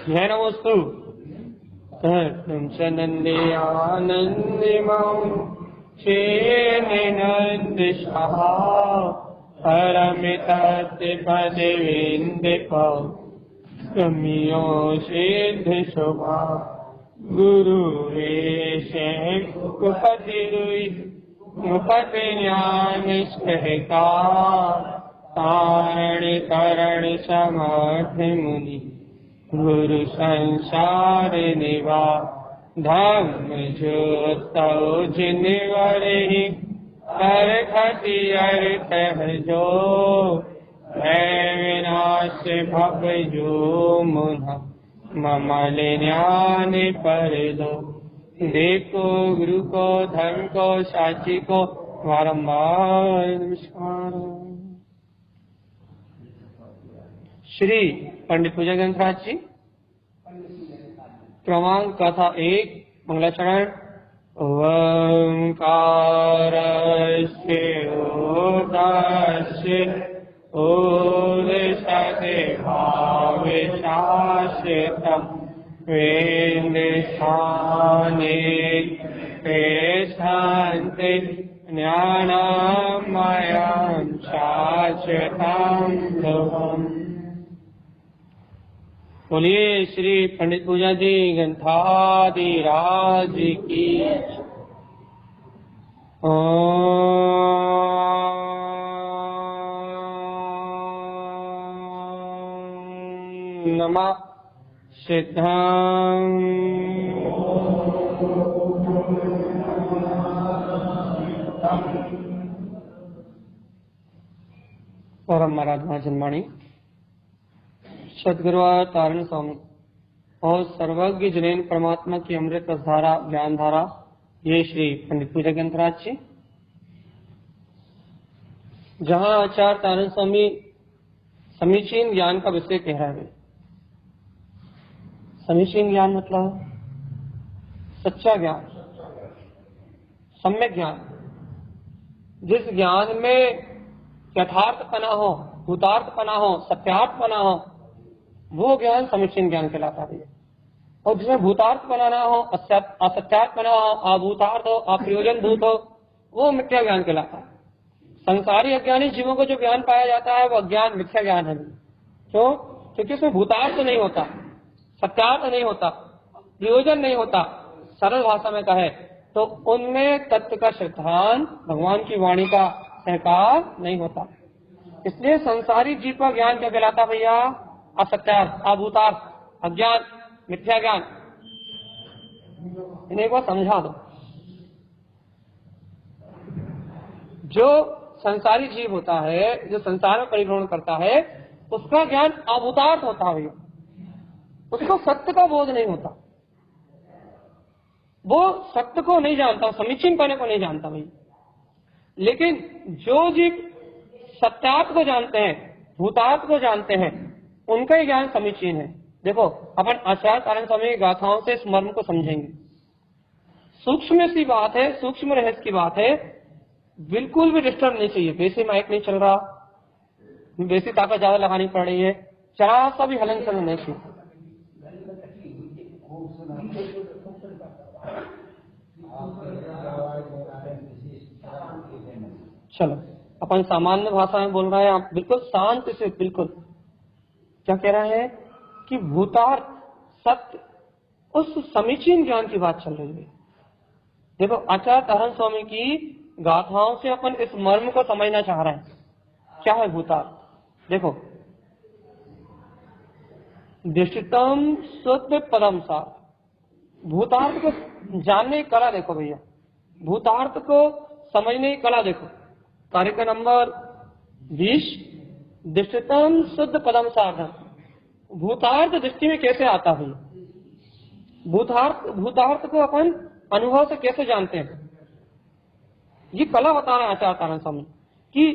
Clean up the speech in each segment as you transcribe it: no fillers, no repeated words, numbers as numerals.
जय नमोस्तु। नंदे आनंदिमं क्षेनंद सहा परमितपदेन्द्रिपौ गम्यो सिद्ध शोभा गुरुवेशे कुपतिरुई मुपति ज्ञान स्कहका तारण करण समर्थ मुनि गुरु संसार निवा धम्म ज्योतौ जिनवरहि हर खति अर्थ जो है विनाश भव जो मुना ममल ज्ञान पर दो। देखो गुरु को धर्म को साची को बारंबार नमस्कार। श्री पंडित पूजा ग्रंथराज जी क्रमांक कथा 1 मंगलाचरण। ओंकारस्य ओदस्य ओदशते भाविशास्यतम् वेन्द्रस्थाने पेशान्ते ज्ञानमयं शाश्वतं ध्रुवम्। बोलिए श्री पंडित पूजा जी ग्रंथादिराज की। नमः सिद्धं परम आराधना जन्माणी सदगुरुतारण स्वामी और सर्वज्ञ जैन परमात्मा की अमृत धारा ज्ञान धारा, ये श्री पंडित पूजा ग्रंथराज जी, जहाँ आचार्य तारण स्वामी समीचीन ज्ञान का विषय कह रहे हैं। समीचीन ज्ञान मतलब सच्चा ज्ञान, सम्यक ज्ञान, जिस ज्ञान में यथार्थपना हो, भूतार्थपना हो, सत्यार्थपना हो, वो ज्ञान समीचीन ज्ञान कहलाता है। और जिसमें भूतार्थ बनाना हो, असत्यार्थ बना हो, अभूतार्थ हो, अप्रयोजन भूत हो, वो मिथ्या ज्ञान कहलाता है। संसारी अज्ञानी जीवों को जो ज्ञान पाया जाता है वो अज्ञान मिथ्या ज्ञान है। क्यों? क्योंकि उसमें भूतार्थ नहीं होता, सत्यार्थ नहीं होता, प्रयोजन नहीं होता। सरल भाषा में कहे तो उनमें तत्व का सिद्धांत, भगवान की वाणी का सहकार नहीं होता। इसलिए संसारी जीव का ज्ञान क्या कहलाता भैया? असत्यार्थ, अभूतार्थ, अज्ञान, मिथ्या ज्ञान। इन्हें को समझा दो। जो संसारी जीव होता है, जो संसार में परिभ्रमण करता है, उसका ज्ञान अभूतार्थ होता है। उसको सत्य का बोध नहीं होता, वो सत्य को नहीं जानता, समीचीन पने को नहीं जानता भाई। लेकिन जो जीव सत्यार्थ को जानते हैं, भूतार्थ को जानते हैं, उनका ही ज्ञान समीचीन है। देखो, अपन आचार्य तारण स्वामी की गाथाओं से इस मर्म को समझेंगे। सूक्ष्म सी बात है, सूक्ष्म रहस्य की बात है, बिल्कुल भी डिस्टर्ब नहीं चाहिए। बेसी माइक नहीं चल रहा, बेसी ताकत ज्यादा लगानी पड़ रही है, जरा सा भी हलन चलन नहीं चाहिए। चलो, अपन सामान्य भाषा में बोल रहे हैं, आप बिल्कुल शांति से, बिल्कुल क्या कह रहे हैं कि भूतार्थ सत्य, उस समीचीन ज्ञान की बात चल रही है। देखो, आचार्य तारण स्वामी की गाथाओं से अपन इस मर्म को समझना चाह रहे हैं। क्या है भूतार्थ? देखो, दृष्टितम शुद्ध पदम सार। भूतार्थ को जानने की कला देखो भैया, भूतार्थ को समझने की कला देखो। तारीख नंबर 20, दृष्टितम शुद्ध पदम साधन। भूतार्थ दृष्टि में कैसे आता है? भूतार्थ को अपन अनुभव से कैसे जानते हैं? ये कला बता रहे हैं आचार्य तारण स्वामी कि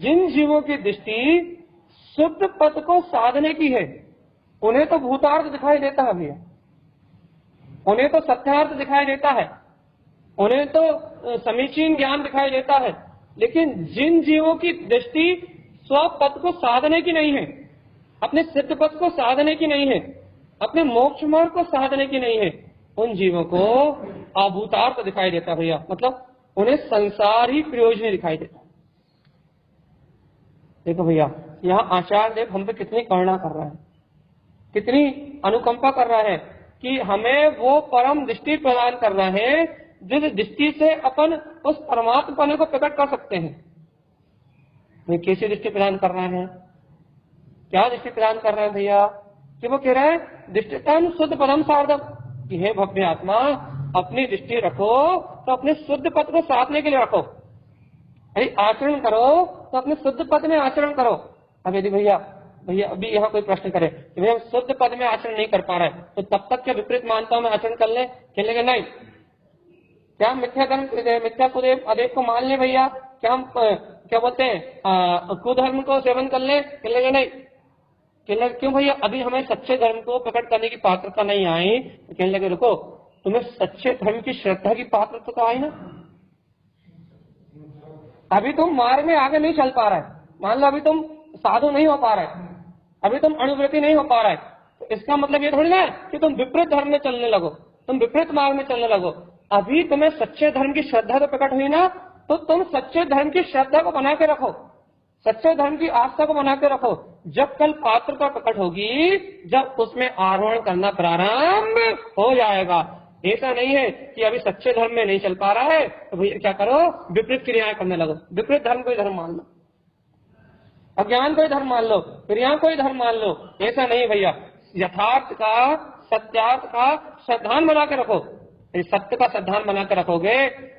जिन जीवों की दृष्टि शुद्ध पद को साधने की है, उन्हें तो भूतार्थ दिखाई देता है भैया, उन्हें तो सत्यार्थ दिखाई देता है, उन्हें तो समीचीन ज्ञान दिखाई देता है। लेकिन जिन जीवों की दृष्टि स्वपद को साधने की नहीं है, अपने सिद्ध पद को साधने की नहीं है, अपने मोक्ष मार्ग को साधने की नहीं है, उन जीवों को अभूतार्थ दिखाई देता भैया, मतलब उन्हें संसार ही प्रयोजन दिखाई देता। देखो भैया, यहाँ आचार्य देव हम पे कितनी करुणा कर रहा है, कितनी अनुकंपा कर रहा है कि हमें वो परम दृष्टि प्रदान कर रहा है जिस दृष्टि से अपन उस परमात्मा को प्रकट कर सकते हैं। वे कैसी दृष्टि प्रदान कर रहे हैं, क्या दृष्टि प्रदान कर रहे हैं भैया, कि वो कह रहे हैं दृष्टितम शुद्ध पदम सार्धम, कि हे भव्य आत्मा अपनी दृष्टि रखो तो अपने शुद्ध पद को साधने के लिए रखो, अरे आचरण करो तो अपने शुद्ध पद में आचरण करो। अब यदि भैया अभी यहाँ कोई प्रश्न करे कि भैया शुद्ध पद में आचरण नहीं कर पा रहा है, तो तब तक क्या विपरीत मानताओं में आचरण कर ले, खेलेंगे नहीं? क्या मिथ्या धर्म मिथ्या कुदेव अदेव को मान ले भैया, क्या हम क्या बोलते हैं कुधर्म को सेवन कर ले, खेलेंगे नहीं? क्यों भैया, अभी हमें सच्चे धर्म को प्रकट करने की पात्रता नहीं आई, तो कहने लगे रुको, तुम्हें सच्चे धर्म की श्रद्धा की पात्रता तो आई ना, अभी तुम मार्ग में आगे नहीं चल पा रहा है, मान लो अभी तुम साधु नहीं हो पा रहा है, अभी तुम अनुव्रति नहीं हो पा रहा है, तो इसका मतलब ये थोड़ी ना है कि तुम विपरीत धर्म में चलने लगो, तुम विपरीत मार्ग में चलने लगो। अभी तुम्हें सच्चे धर्म की श्रद्धा तो प्रकट हुई ना, तो तुम सच्चे धर्म की श्रद्धा को बना के रखो, सच्चे धर्म की आस्था को बना के रखो। जब कल पात्रता प्रकट होगी, जब उसमें आरोहण करना प्रारंभ हो जाएगा। ऐसा नहीं है कि अभी सच्चे धर्म में नहीं चल पा रहा है तो भैया क्या करो, विपरीत क्रियाएं करने लगो, विपरीत धर्म को ही धर्म मान लो, अज्ञान को ही धर्म मान लो, क्रिया को ही धर्म मान लो। ऐसा नहीं भैया, यथार्थ का सत्यार्थ का श्रद्धान बना के रखो। सत्य का श्रद्धान बना के रखोगे,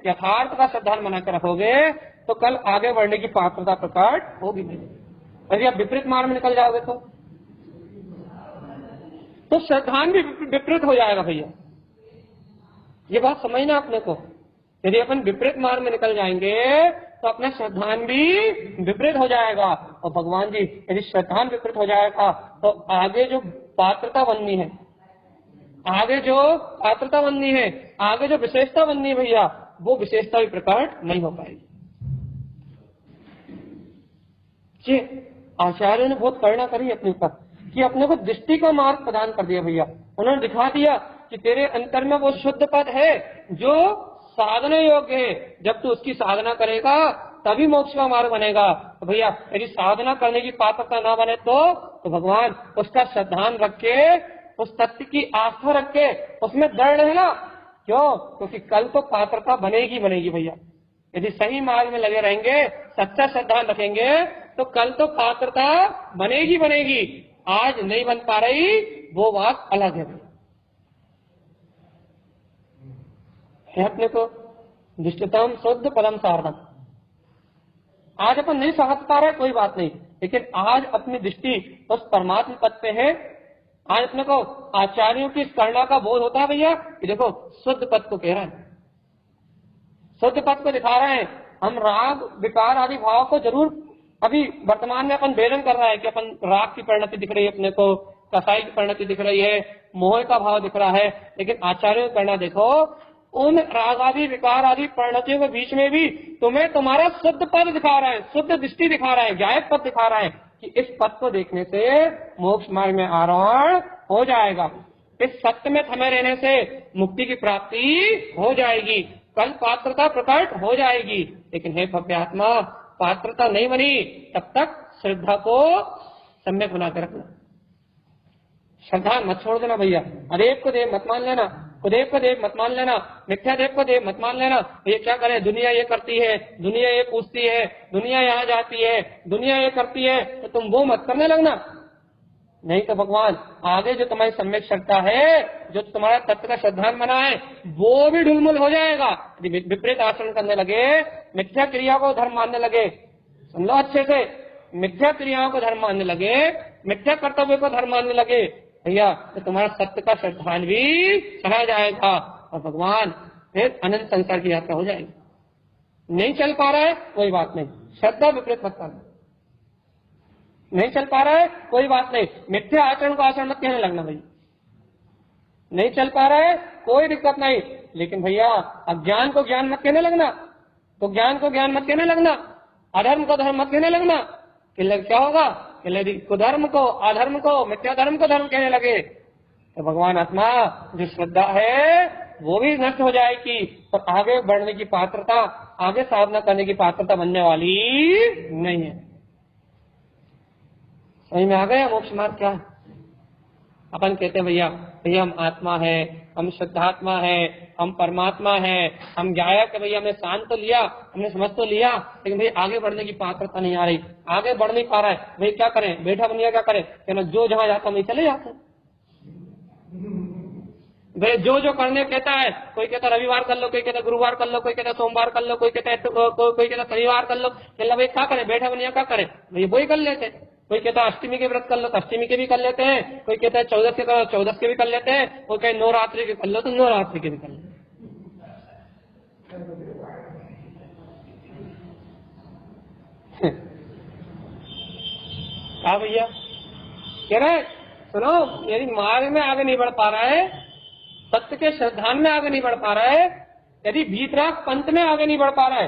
यथार्थ का श्रद्धान बना के रखोगे, तो कल आगे बढ़ने की पात्रता प्रकट होगी नहीं। यदि आप विपरीत मार्ग में निकल जाओगे तो श्रद्धान भी विपरीत हो जाएगा भैया, ये बात समझना अपने को। यदि अपन विपरीत मार्ग में निकल जाएंगे तो अपना श्रद्धान भी विपरीत हो जाएगा। और भगवान जी, यदि श्रद्धान विपरीत हो जाएगा तो आगे जो पात्रता बननी है, आगे जो पात्रता बननी है, आगे जो विशेषता बननी है भैया, वो विशेषता भी प्रकट नहीं हो पाएगी। जी आचार्य ने बहुत करुणा करी अपने ऊपर कि अपने को दृष्टि का मार्ग प्रदान कर दिया भैया। उन्होंने दिखा दिया कि तेरे अंतर में वो शुद्ध पद है जो साधना योग्य है, जब तू उसकी साधना करेगा तभी मोक्ष का मार्ग बनेगा। तो भैया यदि साधना करने की पात्रता ना बने तो भगवान उसका श्रद्धान रख के, उस तत्व की आस्था रख के उसमें दृढ़ रहना। क्यों? क्योंकि कल तो पात्रता बनेगी बनेगी भैया। यदि सही मार्ग में लगे रहेंगे, सच्चा श्रद्धान रखेंगे, तो कल तो पात्रता बनेगी बनेगी। आज नहीं बन पा रही वो बात अलग है अपने को दृष्टितम शुद्ध परम साधन। आज अपन नहीं समझ पा रहे कोई बात नहीं, लेकिन आज अपनी दृष्टि उस परमात्मा पद पे है। आज अपने को आचार्यों की करुणा का बोध होता है भैया कि देखो शुद्ध पद को कह रहे हैं, शुद्ध पद को दिखा रहे हैं। हम राग विकार आदि भाव को जरूर अभी वर्तमान में अपन भेदन कर रहा है कि अपन राग की परिणति दिख रही है, अपने को कसाई की परिणति दिख रही है, मोह का भाव दिख रहा है, लेकिन आचार्यों की करुणा देखो, उन राग आदि विकार आदि परिणतियों के बीच में भी तुम्हें तुम्हारा शुद्ध पद दिखा रहा है, शुद्ध दृष्टि दिखा रहा है, ज्ञायक पद दिखा रहा है कि इस पद को देखने से मोक्ष मार्ग में आरोहण हो जाएगा, इस सत्य में थमे रहने से मुक्ति की प्राप्ति हो जाएगी, कल पात्रता प्रकट हो जाएगी। लेकिन हे भव्य आत्मा, पात्रता नहीं बनी तब तक श्रद्धा को सम्यक बना कर रखना, श्रद्धा मत छोड़ देना भैया। अदेव को देव मत मान लेना, कुदेव को देव मत मान लेना, मिथ्या देव को देव मत मान लेना। ये क्या करें, दुनिया ये करती है, दुनिया ये पूछती है, दुनिया यहाँ जाती है, दुनिया ये करती है, तो तुम वो मत करने लगना। नहीं तो भगवान आगे जो तुम्हारी सम्यक श्रद्धा है, जो तुम्हारा तत्व का श्रद्धान बना है, वो भी ढुलमुल हो जाएगा। विपरीत आचरण करने लगे, मिथ्या क्रिया को धर्म मानने लगे, सुन लो अच्छे से, मिथ्या क्रियाओं को धर्म मानने लगे, मिथ्या कर्तव्य को धर्म मानने लगे भैया, तो तुम्हारा सत्य का श्रद्धान भी चला जाएगा और भगवान फिर अनंत संसार की यात्रा हो जाएगी। नहीं चल पा रहा है कोई बात नहीं, श्रद्धा विपरीत मत करना। नहीं चल पा रहा है कोई बात नहीं, मिथ्या आचरण को आचरण मत कहने लगना भैया। नहीं चल पा रहा है कोई दिक्कत नहीं, लेकिन भैया अज्ञान को ज्ञान मत कहने लगना, तो ज्ञान को ज्ञान मत कहने लगना, अधर्म को धर्म मत कहने लगना। क्या होगा, कुधर्म को अधर्म को मिथ्या धर्म को धर्म कहने लगे तो भगवान आत्मा जो श्रद्धा है वो भी नष्ट हो जाएगी और आगे बढ़ने की पात्रता, आगे साधना करने की पात्रता बनने वाली नहीं है। समझ में आ गया मोक्ष मार्ग क्या है? अपन कहते हैं भैया भैया हम आत्मा है, हम शुद्धात्मा है, हम परमात्मा है, हम गायक है भैया, हमने शांत तो लिया, हमने समझ तो लिया, लेकिन भैया आगे बढ़ने की पात्रता नहीं आ रही, आगे बढ़ नहीं पा रहा है। भाई क्या करें? बैठा बनिया क्या करें? कहना जो जहां जाता वहीं चले जाते हैं। भाई जो करने कहता है, कोई कहता रविवार कर लो, कोई कहता गुरुवार कर लो, कोई कहता सोमवार कर लो, कोई कहता कोई कहता शनिवार कर लो। कहना भाई क्या करें? बैठा बनिया क्या करें? भाई वही कर लेते हैं। कोई कहता अष्टमी के व्रत कर लो तो अष्टमी के भी कर लेते हैं, कोई कहता है 14 के करो 14 के भी कर लेते हैं, कोई कहे नवरात्रि के कर लो तो नवरात्रि के भी कर लेते हैं। हाँ भैया कह रहे सुनो, यदि मार्ग में आगे नहीं बढ़ पा रहा है, सत्य के श्रद्धान में आगे नहीं बढ़ पा रहा है, यदि भीतराग पंथ में आगे नहीं बढ़ पा रहा है,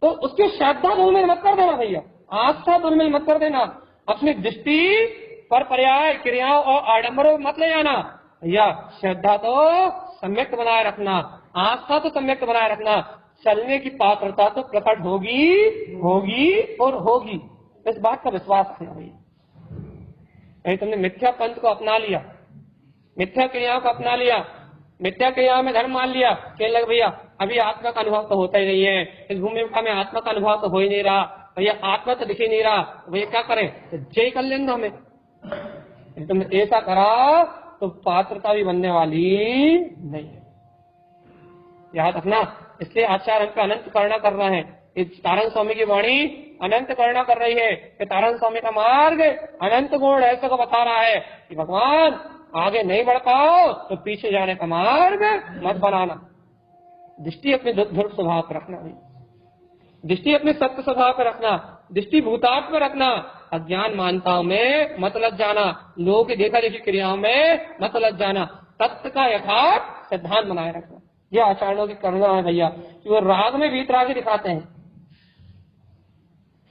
तो उसकी श्रद्धा दुर्मिल मत कर देना भैया, आस्था दुर्मिल मत कर देना। अपनी दृष्टि पर पर्याय क्रियाओं और आडंबरों मत ले जाना भैया। श्रद्धा तो सम्यक बनाए रखना, आस्था तो सम्यक बनाए रखना, चलने की पात्रता तो प्रकट होगी होगी और होगी, इस बात का विश्वास है भैया। नहीं तुमने मिथ्या पंथ को अपना लिया, मिथ्या क्रियाओं को अपना लिया, मिथ्या क्रियाओं में धर्म मान लिया, कहने लगे भैया अभी आत्मा का अनुभव तो होता ही नहीं है, इस भूमि में आत्मा का अनुभव तो हो ही नहीं रहा भैया, आत्मा तो दिख ही नहीं रहा भैया, क्या करें? तो जय कर लेना हमें। तुमने ऐसा करा तो पात्रता भी बनने वाली नहीं है, याद रखना। इसलिए आचार्य हमको अनंत करना कर रहे हैं। इस तारण स्वामी की वाणी अनंत करना कर रही है कि तारण स्वामी का मार्ग अनंत गुण ऐसे को बता रहा है कि भगवान आगे नहीं बढ़ पाओ तो पीछे जाने का मार्ग मत बनाना। दृष्टि अपने ध्रुव स्वभाव पर रखना, दृष्टि अपने सत्य स्वभाव पर रखना, दृष्टि भूतार्थ पर रखना, अज्ञान मान्यताओं में मत लग जाना, लोगों की देखा देखी क्रियाओं में मत लग जाना, तत्व का यथार्थ सिद्धांत बनाए रखना। ये आचार्यों की करुणा है भैया कि वो राग में वीतरागी दिखाते हैं,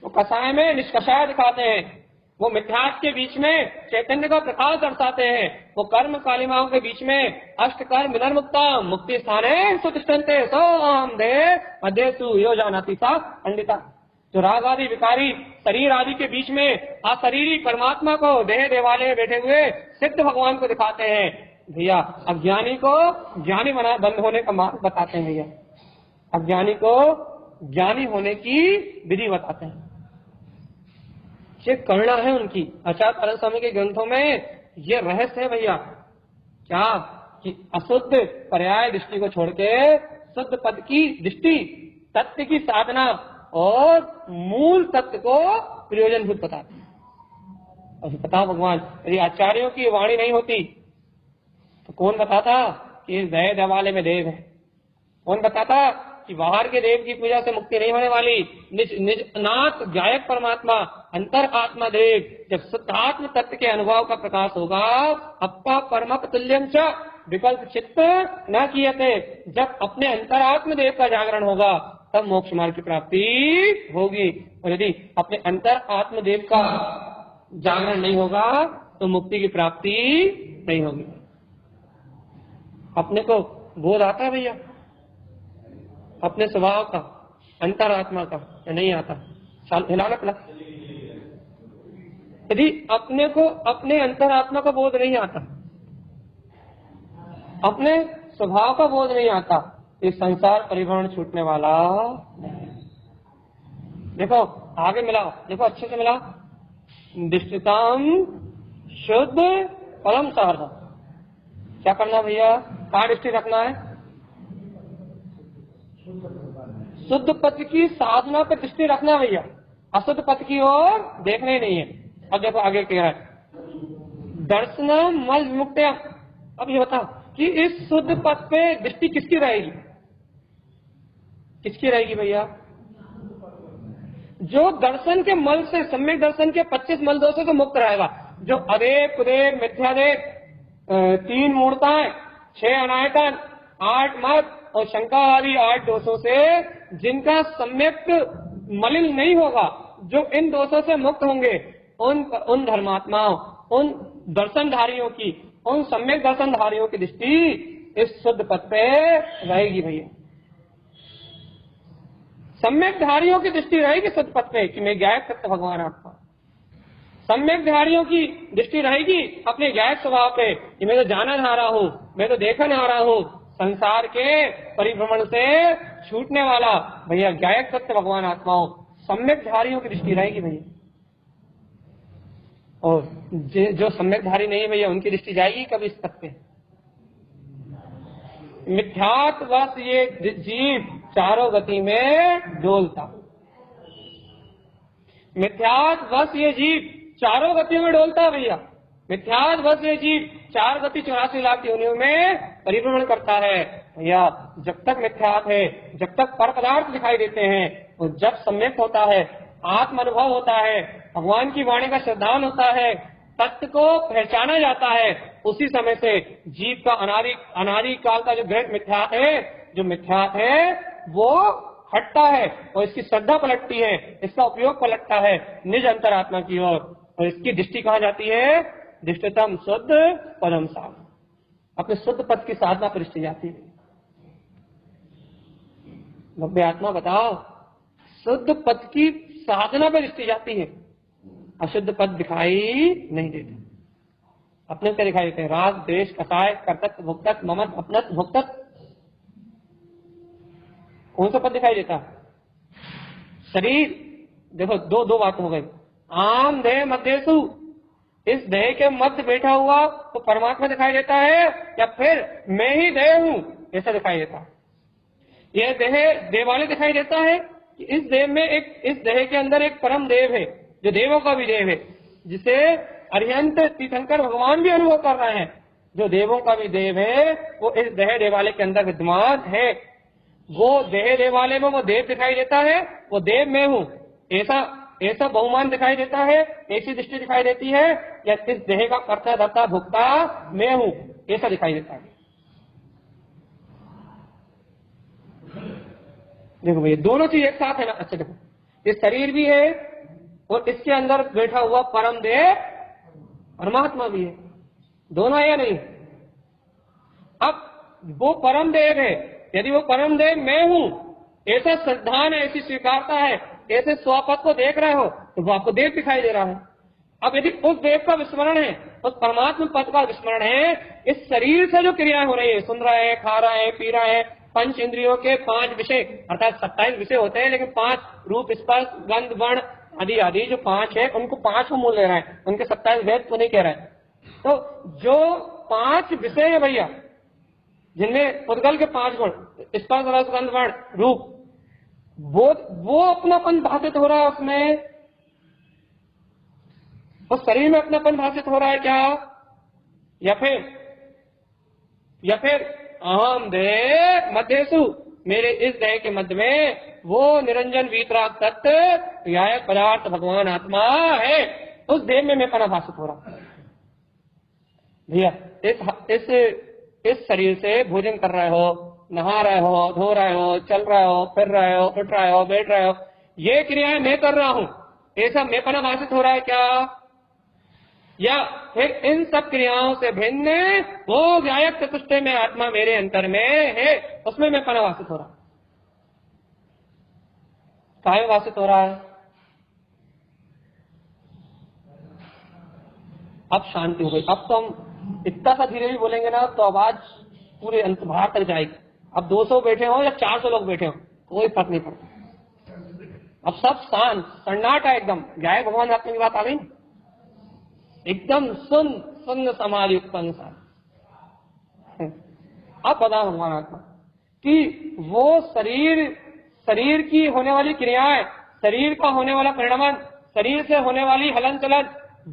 वो कषाय में निष्कषाय दिखाते हैं, वो मिथ्यात्व के बीच में चैतन्य का प्रकाश दर्शाते हैं, वो कर्म कालिमाओं के बीच में अष्ट कर्म विनर्मुक्ता मुक्ति स्थाने सुतिष्ठन्ते सोम दे मध्यसु यो जानती सा पंडिता। जो राग आदि विकारी शरीर आदि के बीच में अशरीरी परमात्मा को देह देवालय में बैठे हुए सिद्ध भगवान को दिखाते हैं भैया, अज्ञानी को ज्ञानी बना बंद होने का मार्ग बताते हैं भैया, अज्ञानी को ज्ञानी होने की विधि बताते हैं। ये करुणा है उनकी। आचार्य तारण स्वामी के ग्रंथों में ये रहस्य है भैया, क्या कि अशुद्ध पर्याय दृष्टि को छोड़ के शुद्ध पद की दृष्टि, तत्व की साधना और मूल तत्व को प्रयोजनभूत बताते हैं। और बताओ भगवान यदि आचार्यों की वाणी नहीं होती तो कौन बताता कि इस दया देवालय में देव है? कौन बताता कि बाहर के देव की पूजा से मुक्ति नहीं होने वाली? निज नाथ गायक परमात्मा अंतर आत्मा देव जब शुद्धात्म तत्व के अनुभव का प्रकाश होगा, अपा परमप तुल्यम च विकल्प चित्त न कियते, जब अपने अंतरात्म देव का जागरण होगा तब मोक्ष मार्ग की प्राप्ति होगी। और यदि अपने अंतर आत्म देव का जागरण नहीं होगा तो मुक्ति की प्राप्ति नहीं होगी। अपने को बोध आता है भैया अपने स्वभाव का, अंतरात्मा का, या नहीं आता? हिलाना पड़ा। यदि अपने को अपने अंतरात्मा का बोध नहीं आता, अपने स्वभाव का बोध नहीं आता, इस संसार परिभ्रमण छूटने वाला नहीं। देखो आगे मिलाओ, देखो अच्छे से मिलाओ। दृष्टिताम शुद्ध परम सहर्ष। क्या करना भैया? कहाँ दृष्टि रखना है? शुद्ध पथ की साधना पर दृष्टि रखना भैया, अशुद्ध पथ की ओर देखना ही नहीं है। अब देखो आगे क्या है, दर्शन मल विमुक्त। अब ये बताओ कि इस शुद्ध पथ पे दृष्टि किसकी रहेगी? किसकी रहेगी भैया? जो दर्शन के मल से, सम्यक दर्शन के 25 मल दोषों से मुक्त रहेगा, जो अदेव कुदेव मिथ्यादेव 3 मूर्ताएं 6 अनायतन 8 मत और शंका आदि 8 दोषों से जिनका सम्यक मलिन नहीं होगा, जो इन दोषों से मुक्त होंगे, उन धर्मात्माओं, उन दर्शनधारियों की उन सम्यक दर्शनधारियों की दृष्टि इस शुद्ध पथ पे रहेगी भैया। सम्यक धारियों की दृष्टि रहेगी शुद्ध पथ पे कि मैं गायक सत्य भगवान आत्मा। सम्यक धारियों की दृष्टि रहेगी अपने गायक स्वभाव पे कि मैं तो जाना चाह रहा हूँ, मैं तो देखा आ रहा हूँ, संसार के परिभ्रमण से छूटने वाला भैया गायक सत्य भगवान आत्माओं। सम्यक धारियों की दृष्टि रहेगी भैया। और जो सम्यक धारी नहीं भैया उनकी दृष्टि जाएगी कभी इस पथ पे। मिथ्यात्वश ये जीव चारों गति में डोलता, मिथ्यात्वश ये जीव चारों गतियों में डोलता भैया। मिथ्यात्वश ये जीव 4 गति 84 लाख योनियों में परिभ्रमण करता है भैया। जब तक मिथ्यात्व है, जब तक पर पदार्थ दिखाई देते हैं, और जब सम्यक होता है, आत्म अनुभव होता है, भगवान की वाणी का श्रद्धान होता है, तत्व को पहचाना जाता है, उसी समय से जीव का अनादि काल का जो ग्रह मिथ्यात्व है, जो मिथ्यात्व है वो हटता है और इसकी श्रद्धा पलटती है, इसका उपयोग पलटता है निज अंतरात्मा की ओर। और इसकी दृष्टि कहाँ जाती है? दृष्टितम शुद्ध पदम साध, अपने शुद्ध पद की साधना पर दृष्टि जाती है। भव्य आत्मा बताओ, शुद्ध पद की साधना पर दृष्टि जाती है, अशुद्ध पद दिखाई नहीं देते। अपने क्या दिखाई देते हैं? राग, द्वेष, कसाय, कर्तृत्व, भोक्तृत्व, ममत्व, अपनत्व, भोक्तृत्व। कौन सा पद दिखाई देता? शरीर। देखो दो बात हो गई। आम देह मध्यसु, इस देह के मध्य बैठा हुआ तो परमात्मा दिखाई देता है, या फिर मैं ही देह हूं ऐसा दिखाई देता है। यह देह वाले दिखाई देता है कि इस देह के अंदर एक परम देव है, जो देवों का भी देव है, जिसे अरिहंत तीर्थंकर भगवान भी अनुभव कर रहे हैं। जो देवों का भी देव है वो इस देह देवालय के अंदर विद्यमान है। वो देह देवालय में वो देव दिखाई देता है, वो देव मैं हूँ ऐसा बहुमान दिखाई देता है, ऐसी दृष्टि दिखाई देती है, या इस देह का कर्ता धर्ता भोक्ता मैं हूँ ऐसा दिखाई देता है। देखो भैया दोनों चीज एक साथ है ना। अच्छा देखो, ये शरीर भी है और इसके अंदर बैठा हुआ परम देव परमात्मा भी है, दोनों है या नहीं? अब वो परम देव है, यदि वो परम देव मैं हूं ऐसा श्रद्धान है, ऐसी स्वीकारता है, ऐसे स्वपद को देख रहे हो तो वो आपको देव दिखाई दे रहा है। अब यदि उस देव का विस्मरण है, उस परमात्मा पद का विस्मरण है, इस शरीर से जो क्रियाएं हो रही है, सुन रहा है, खा रहा है, पी रहा है, 5 इंद्रियों के 5 विषय अर्थात 27 विषय होते हैं, लेकिन 5 रूप, स्पर्श, गंध, वर्ण आदि आदि जो 5 है उनको 5 को मूल ले रहे हैं, उनके 27 वेद को नहीं कह रहे हैं। तो जो 5 विषय है भैया, जिनमें उद्गल के 5 गुण, स्पर्श, रस, गंध, वर्ण, रूप, वो अपनापन भाषित हो रहा है उसमें, उस शरीर में अपनापन भाषित हो रहा है क्या? या फिर अहम देह मध्यसु, मेरे इस देह के मध्य में वो निरंजन वीतराग तत्व गायक पदार्थ भगवान आत्मा है, उस देह में मैं पना भाषित हो रहा भैया। इस शरीर से भोजन कर रहे हो, नहा रहे हो, धो रहे हो, चल रहे हो, फिर रहे हो, उठ रहे हो, बैठ रहे हो, ये क्रियाएं मैं कर रहा हूं, ऐसा मैं पना भाषित हो रहा है क्या? या फिर इन सब क्रियाओं से भिन्न वो गायक चतुष्ट में आत्मा मेरे अंतर में है, उसमें मैं पना भाषित हो रहा हूं। काहे भाषित हो रहा है? अब शांति हो गई। अब तो हम इतना सा धीरे भी बोलेंगे ना तो आवाज पूरे अंत बाहर तक जाएगी। अब 200 बैठे हो या 400 लोग बैठे हो कोई फर्क नहीं पड़ता। अब सब शांत सन्नाटा एकदम। गायक भगवान आत्मा की बात आ गई, एकदम सुन समाधि उत्पन्न सा। अब बता भगवान आत्मा कि वो शरीर की होने वाली क्रियाएं, शरीर का होने वाला परिणमन, शरीर से होने वाली हलन चलन,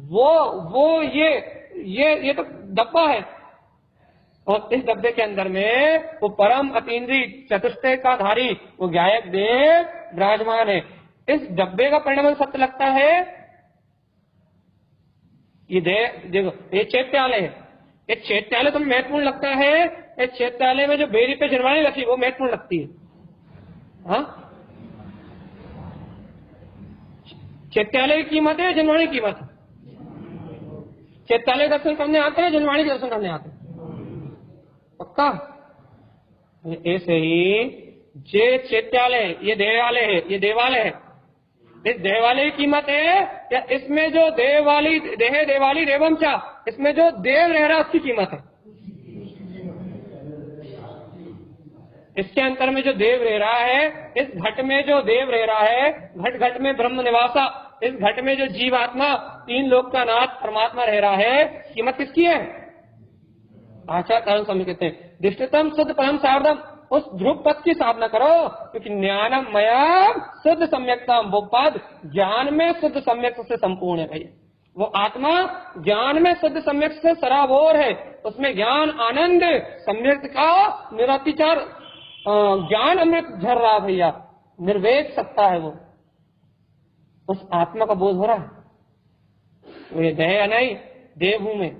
वो ये तो डब्बा है, और इस डब्बे के अंदर में वो परम अतीन्द्रिय चतुष्टय का धारी वो गायक देव विराजमान है। इस डब्बे का परिणमन सत्य लगता है। ये देखो ये चैत्यालय है, ये चैत्यालय तुम्हें महत्वपूर्ण लगता है? ये चैत्यालय में जो बेरी पे जिरवानी रखी वो महत्वपूर्ण लगती है? हाँ, चैत्यालय की कीमत है, जिरवानी की कीमत है? चैत्यालय दर्शन करने आते हैं, जनवाणी के दर्शन करने आते हैं? पक्का? ऐसे ही जे चैत्यालय, ये देवालय है, ये देवालय है, इस देवालय की कीमत है या इसमें जो देवाली देह देवाली देवम चा, इसमें जो देव रह रहा है उसकी कीमत है? इसके अंतर में जो देव रह रहा है, इस घट में जो देव रह रहा है, घट घट में ब्रह्म निवासा, इस घट में जो जीवात्मा तीन लोक का नाथ परमात्मा रह रहा है, कीमत किसकी है? आचार कारण समझ कहते हैं दृष्टितम शुद्ध परम सार्धम, उस ध्रुव पद की साधना करो, क्योंकि ज्ञानम मया शुद्ध सम्यक्तम, वो पद ज्ञान में शुद्ध सम्यक से संपूर्ण है भैया। वो आत्मा ज्ञान में शुद्ध सम्यक से सराबोर है, उसमें ज्ञान आनंद सम्यक का निरतिचार ज्ञान अमृत झर रहा भैया, निर्वेद सत्ता है वो, उस आत्मा का बोध हो रहा है। वो ये देह नहीं, देव हूं मैं,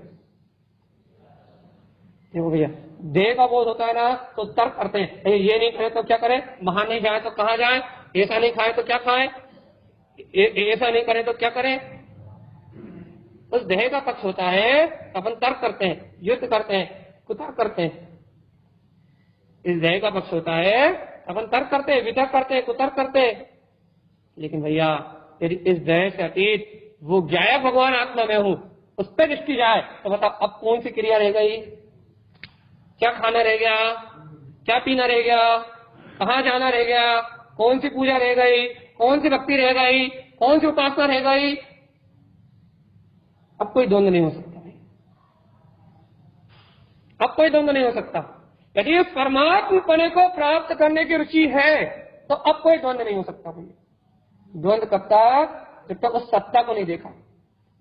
देखो भैया देह का बोध होता है ना तो तर्क करते हैं, ये नहीं करे तो क्या करे, वहां नहीं जाए तो कहां जाए, ऐसा नहीं खाए तो क्या खाए, ऐसा नहीं करे तो क्या करें। उस देह का पक्ष होता है, अपन तर्क करते हैं, युद्ध करते हैं, कुतर्क करते हैं। इस देह का पक्ष होता है, अपन तर्क करते हैं, वितर्क करते हैं, कुतर्क करते हैं। लेकिन भैया यदि इस देह से अतीत वो ज्ञायक भगवान आत्मा में हूं, उस पर दृष्टि जाए तो बताओ अब कौन सी क्रिया रह गई, क्या खाना रह गया, क्या पीना रह गया, कहाँ जाना रह गया, कौन सी पूजा रह गई, कौन सी भक्ति रह गई, कौन सी उपासना रह गई। अब कोई द्वंद्व नहीं हो सकता भाई, अब कोई द्वंद्व नहीं हो सकता। यदि उस परमात्मपने को प्राप्त करने की रुचि है तो अब कोई द्वंद्व नहीं हो सकता भैया। द्वंद्व कब तक, जब तक उस सत्ता को नहीं देखा।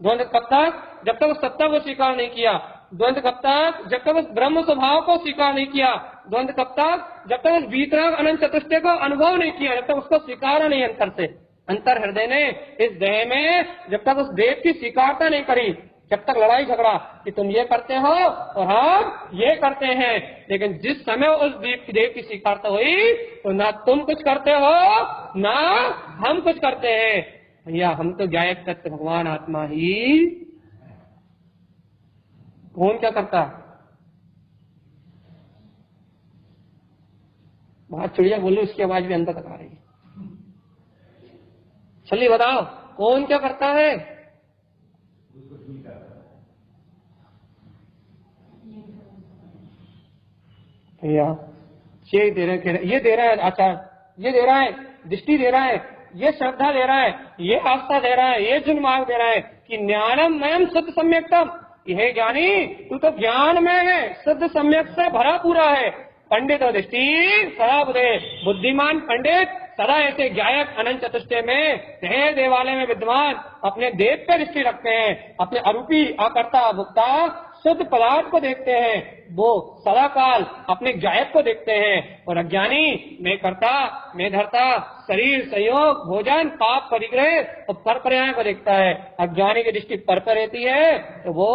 द्वंद्व कब तक, जब तक उस सत्ता को स्वीकार नहीं किया। द्वंद्व कब तक, जब तक उस ब्रह्म स्वभाव को स्वीकार नहीं किया। द्वंद्व कब तक, जब तक उस भीतराग अनंत चतुष्टय को अनुभव नहीं किया, जब तक उसको स्वीकारा नहीं अंतर से, अंतर हृदय ने इस देह में जब तक उस देव की स्वीकारता नहीं करी, जब तक लड़ाई झगड़ा कि तुम ये करते हो और हम ये करते हैं। लेकिन जिस समय उस देव की स्वीकारता हुई तो ना तुम कुछ करते हो ना हम कुछ करते हैं भैया, हम तो ज्ञायक तत्व भगवान आत्मा ही। कौन क्या करता है? बाहर चिड़िया बोली, उसकी आवाज भी अंदर तक आ रही है। चलिए बताओ कौन क्या करता है? भैया ये दे रहे हैं, ये दे रहा है आचार, ये दे रहा है दृष्टि, दे रहा है ये श्रद्धा, दे रहा है ये आस्था, दे रहा है ये जुन्मार्ग, दे रहा है कि ज्ञानम मयम शुद्ध सम्यक्तम। यह ज्ञानी तू तो ज्ञान में है, शुद्ध सम्यक से भरा पूरा है। पंडित और दृष्टि सदा बुधे, बुद्धिमान पंडित सदा ऐसे ज्ञायक अनंत चतुष्टय में देह देवालय में विद्वान अपने देव पे दृष्टि रखते हैं, अपने अरूपी आकर्ता भुक्ता शुद्ध पदार्थ को देखते हैं, वो सदा काल अपने ज्ञायक को देखते हैं। और अज्ञानी मैं करता, मैं धरता, शरीर, संयोग, भोजन, पाप, परिग्रह और परपर्याय को देखता है। अज्ञानी की दृष्टि पर रहती है तो वो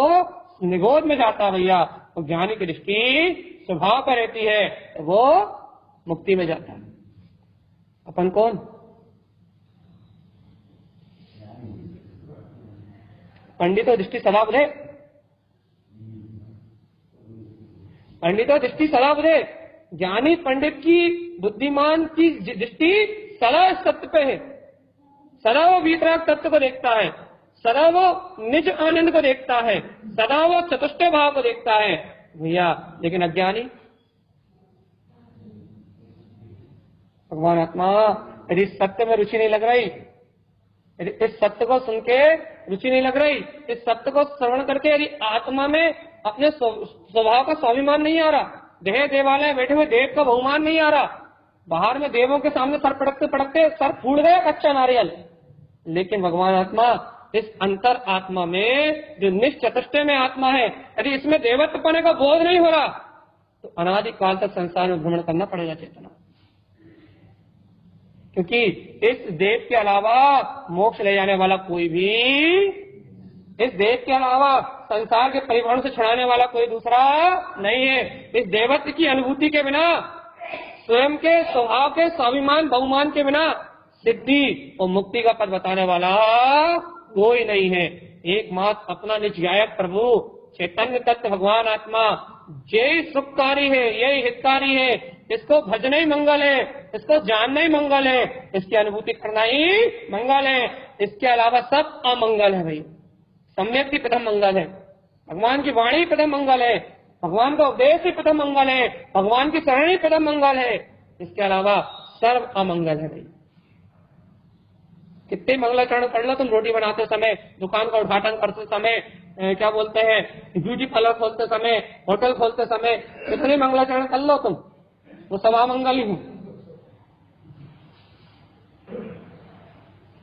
निगोद में जाता भैया, और ज्ञानी की दृष्टि स्वभाव पर रहती है तो वो मुक्ति में जाता है। अपन कौन? पंडित और दृष्टि सदा बुधे, पंडित और दृष्टि सदा बुधे। ज्ञानी पंडित की, बुद्धिमान की दृष्टि सदा सत्य पे है, सदा वो वीतराग तत्व को देखता है, सदा वो निज आनंद को देखता है, सदा वो चतुष्टय भाव को देखता है भैया। लेकिन अज्ञानी भगवान आत्मा यदि सत्य में रुचि नहीं लग रही, यदि इस सत्य को सुन के रुचि नहीं लग रही, इस सत्य को श्रवण करके यदि आत्मा में अपने स्वभाव का स्वाभिमान नहीं आ रहा, देह देवालय बैठे हुए देव का बहुमान नहीं आ रहा, बाहर में देवों के सामने सर पटकते पटकते सर फूट गया कच्चा नारियल। लेकिन भगवान आत्मा इस अंतर आत्मा में जो निश्चतुष्टय में आत्मा है, यदि इसमें देवत्व पाने का बोध नहीं हो रहा तो अनादि काल तक संसार में भ्रमण करना पड़ेगा चेतना, क्योंकि इस देव के अलावा मोक्ष ले जाने वाला कोई भी, इस देव के अलावा संसार के परिवहन से छुड़ाने वाला कोई दूसरा नहीं है। इस देवत्व की अनुभूति के बिना, स्वयं के स्वभाव के स्वाभिमान बहुमान के बिना सिद्धि और मुक्ति का पद बताने वाला कोई नहीं है। एकमात्र अपना निज गायक प्रभु चैतन्य तत्व भगवान आत्मा यही सुखकारी है, यही हितकारी है, इसको भजना ही मंगल है, इसको जानना ही मंगल है, इसकी अनुभूति करना ही मंगल है। इसके अलावा सब अमंगल है भाई। सम्यक ही प्रथम मंगल है, भगवान की वाणी प्रथम मंगल है, भगवान का उपदेश ही प्रथम मंगल है, भगवान की शरण ही प्रथम मंगल है। इसके अलावा सर्व अमंगल है भाई। कितने मंगलाचरण कर लो तुम, रोटी बनाते समय, दुकान का उद्घाटन करते समय, क्या बोलते हैं, ब्यूटी पार्लर खोलते समय, होटल खोलते समय, कितने मंगलाचरण कर लो तुम, वो सब अमंगल ही है।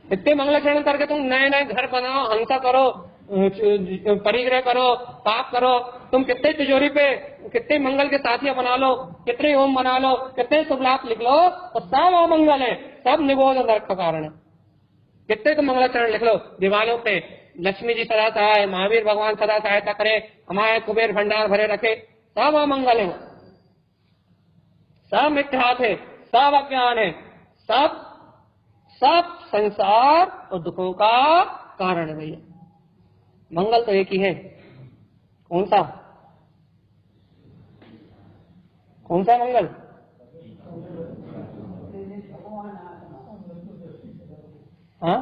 इतने मंगलाचरण करके तुम नए नए घर बनाओ, हंसा करो, परिग्रह करो, पाप करो, तुम कितने तिजोरी पे कितने मंगल के साथियां बना लो, कितने ओम बना लो, कितने शुभ लाभ लिख लो, तो सब अमंगल है, सब निबोध नरक का कारण है। कितने तो मंगलाचरण लिख लो दीवारों पे, लक्ष्मी जी सदा सहाय, महावीर भगवान सदा सहायता करे, हमारे कुबेर भंडार भरे रखे, सब अमंगल है, सब मिथ्यात है, सब अज्ञान है, सब संसार और दुखों का कारण है भैया। मंगल तो एक ही है, कौन सा मंगल? हाँ,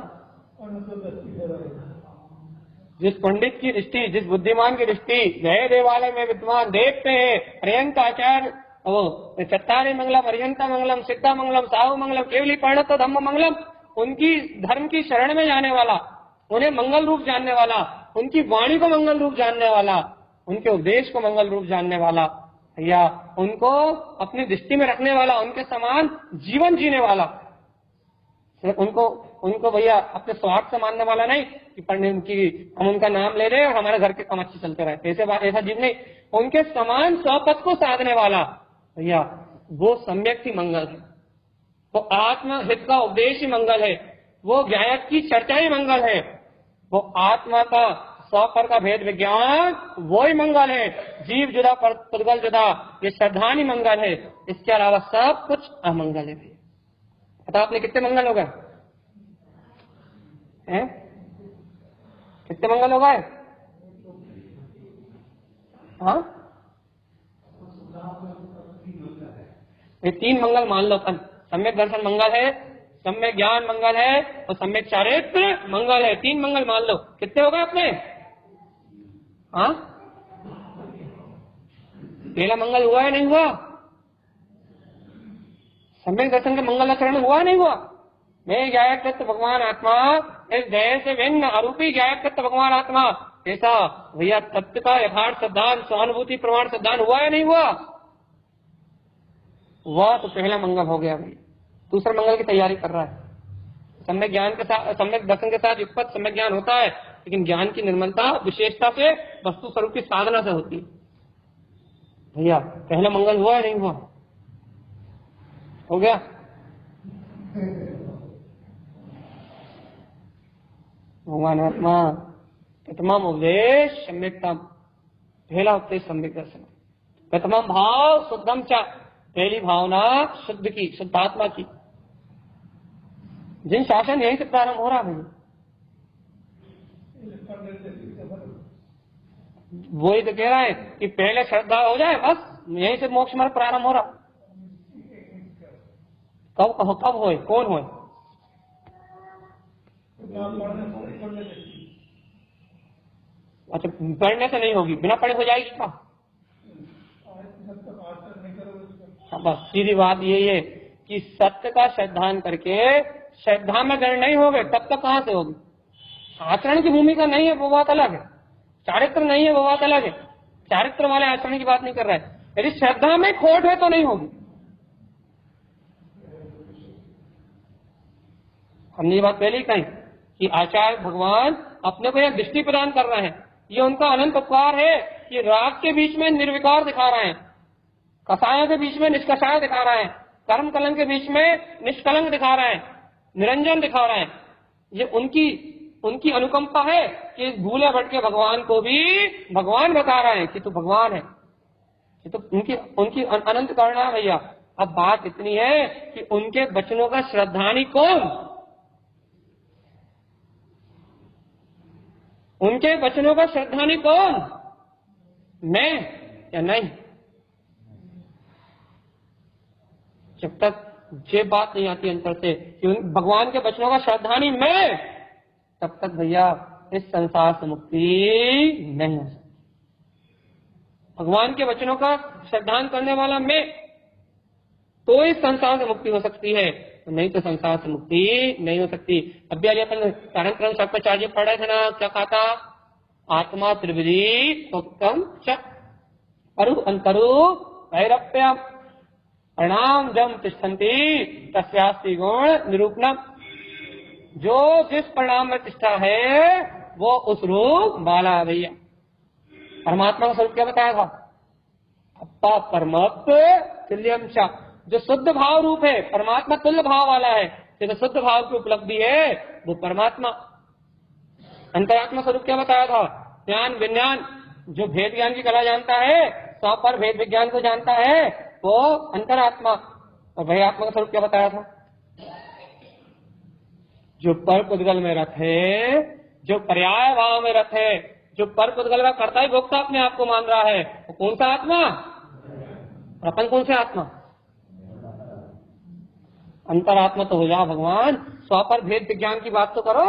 जिस पंडित की दृष्टि, जिस बुद्धिमान की दृष्टि नए देवालय में विद्वान देखते हैं पर्यंत आचार्य, वो चत्तारी मंगलम, पर्यंता मंगलम, सिद्धा मंगलम, साहु मंगलम, केवली परिणत धम्म मंगलम, उनकी धर्म की शरण में जाने वाला, उन्हें मंगल रूप जानने वाला, उनकी वाणी को मंगल रूप जानने वाला, उनके उपदेश को मंगल रूप जानने वाला, या उनको अपनी दृष्टि में रखने वाला, उनके समान जीवन जीने वाला, उनको भैया अपने स्वार्थ से मानने वाला नहीं कि पंडित की हम उनका नाम ले रहे और हमारे घर के काम अच्छे चलते रहे, ऐसा जीव नहीं, उनके समान स्वपथ को साधने वाला भैया, वो सम्यक ही मंगल है, वो आत्महित का उपदेश ही मंगल है, वो गायक की चर्चा ही मंगल है, वो आत्मा का स्वपर का भेद विज्ञान वो ही मंगल है, जीव जुदा पुद्गल जुदा, ये श्रद्धा ही मंगल है। इसके अलावा सब कुछ अमंगल है। पता आपने कितने मंगल हो गए हैं? कितने मंगल हो गए? हाँ, ये 3 मंगल मान लो अपन, सम्यक दर्शन मंगल है, सम्यक ज्ञान मंगल है और सम्यक चारित्र मंगल है। 3 मंगल मान लो, कितने हो गए अपने? हाँ, पहला मंगल हुआ है नहीं हुआ? सम्यक दर्शन के मंगल आचरण हुआ नहीं हुआ? मैं गायक तत्व भगवान आत्मा, इस देह से भिन्न अरूपी गायक तत्व भगवान आत्मा, ऐसा भैया तत्व का यथार्थ सिद्धांत, सहानुभूति प्रमाण सिद्धांत हुआ या नहीं हुआ? हुआ तो पहला मंगल हो गया भैया। दूसरा मंगल की तैयारी कर रहा है। सम्यक ज्ञान के साथ, सम्यक दर्शन के साथ युक्त सम्यक ज्ञान होता है, लेकिन ज्ञान की निर्मलता विशेषता से वस्तु स्वरूप की साधना से होती है। भैया पहला मंगल हुआ या नहीं हुआ? हो गया। भगवान आत्मा प्रथम उपदेश सम्यकता, पहला उपदेश सम्यक दर्शन, प्रथम भाव शुद्धम चा, पहली भावना शुद्ध की, शुद्धात्मा की। जिन शासन यहीं से प्रारंभ हो रहा है, वही तो कह रहा है कि पहले श्रद्धा हो जाए, बस यहीं से मोक्ष मार्ग प्रारंभ हो रहा। कब होए, कौन होए? अच्छा, पढ़ने से नहीं होगी, बिना पढ़े हो जाएगी क्या? बस सीधी बात यही है कि सत्य का श्रद्धान करके श्रद्धा में गण नहीं होगे, तब तक कहां से होगी? आचरण की भूमिका नहीं है वो बात अलग है, चारित्र नहीं है वो बात अलग है, चारित्र वाले आचरण की बात नहीं कर रहा है। यदि श्रद्धा में खोट है तो नहीं होगी। हमने ये बात पहले ही कही कि आचार्य भगवान अपने को यह दृष्टि प्रदान कर रहे हैं, ये उनका अनंत उपकार है कि राग के बीच में निर्विकार दिखा रहे हैं, कसायों के बीच में निष्कषाय दिखा रहे हैं, कर्म कलंक के बीच में निष्कलंक दिखा रहे हैं, निरंजन दिखा रहे हैं। ये उनकी अनुकंपा है कि भूले भटके भगवान को भी भगवान बता रहे हैं कि तू भगवान है। ये तो उनकी अनंत करुणा है भैया। अब बात इतनी है कि उनके वचनों का श्रद्धानी कौन? उनके वचनों का श्रद्धानी कौन? मैं या नहीं? जब तक ये बात नहीं आती अंतर से कि भगवान के वचनों का श्रद्धानी मैं, तब तक भैया इस संसार से मुक्ति नहीं हो सकती। भगवान के वचनों का श्रद्धान करने वाला मैं, तो इस संसार से मुक्ति हो सकती है, नहीं तो संसार से मुक्ति नहीं हो सकती। अभी आज अपन कारण क्रम शंकराचार्य पढ़ रहे थे ना, क्या कहा था? आत्मा त्रिविधि उत्तम च परु अंतरु वैरप्यम प्रणाम जम तिष्ठन्ति तस्यास्ति गुण निरूपणम। जो जिस परिणाम में तिष्ठा है वो उस रूप वाला है भैया। परमात्मा का स्वरूप क्या बताया था? अप्पा परमात्म तुल्यम च, जो शुद्ध भाव रूप है, परमात्मा तुल्य भाव वाला है, जो शुद्ध भाव की उपलब्धि है वो परमात्मा। अंतरात्मा स्वरूप क्या बताया था? ज्ञान विज्ञान, जो भेद ज्ञान की कला जानता है, सौ पर भेद विज्ञान को जानता है, वो अंतरात्मा। और भय आत्मा का स्वरूप क्या बताया था? जो पर पुद्गल में रथ है, जो पर्याय भाव में रथ है, जो पर पुद्गल का कर्ता ही भोक्ता अपने आप को मान रहा है, वो कौन सा आत्मा? और अपन कौन से आत्मा? अंतरात्मा तो हो जाओ भगवान। स्वापर भेद विज्ञान की बात तो करो,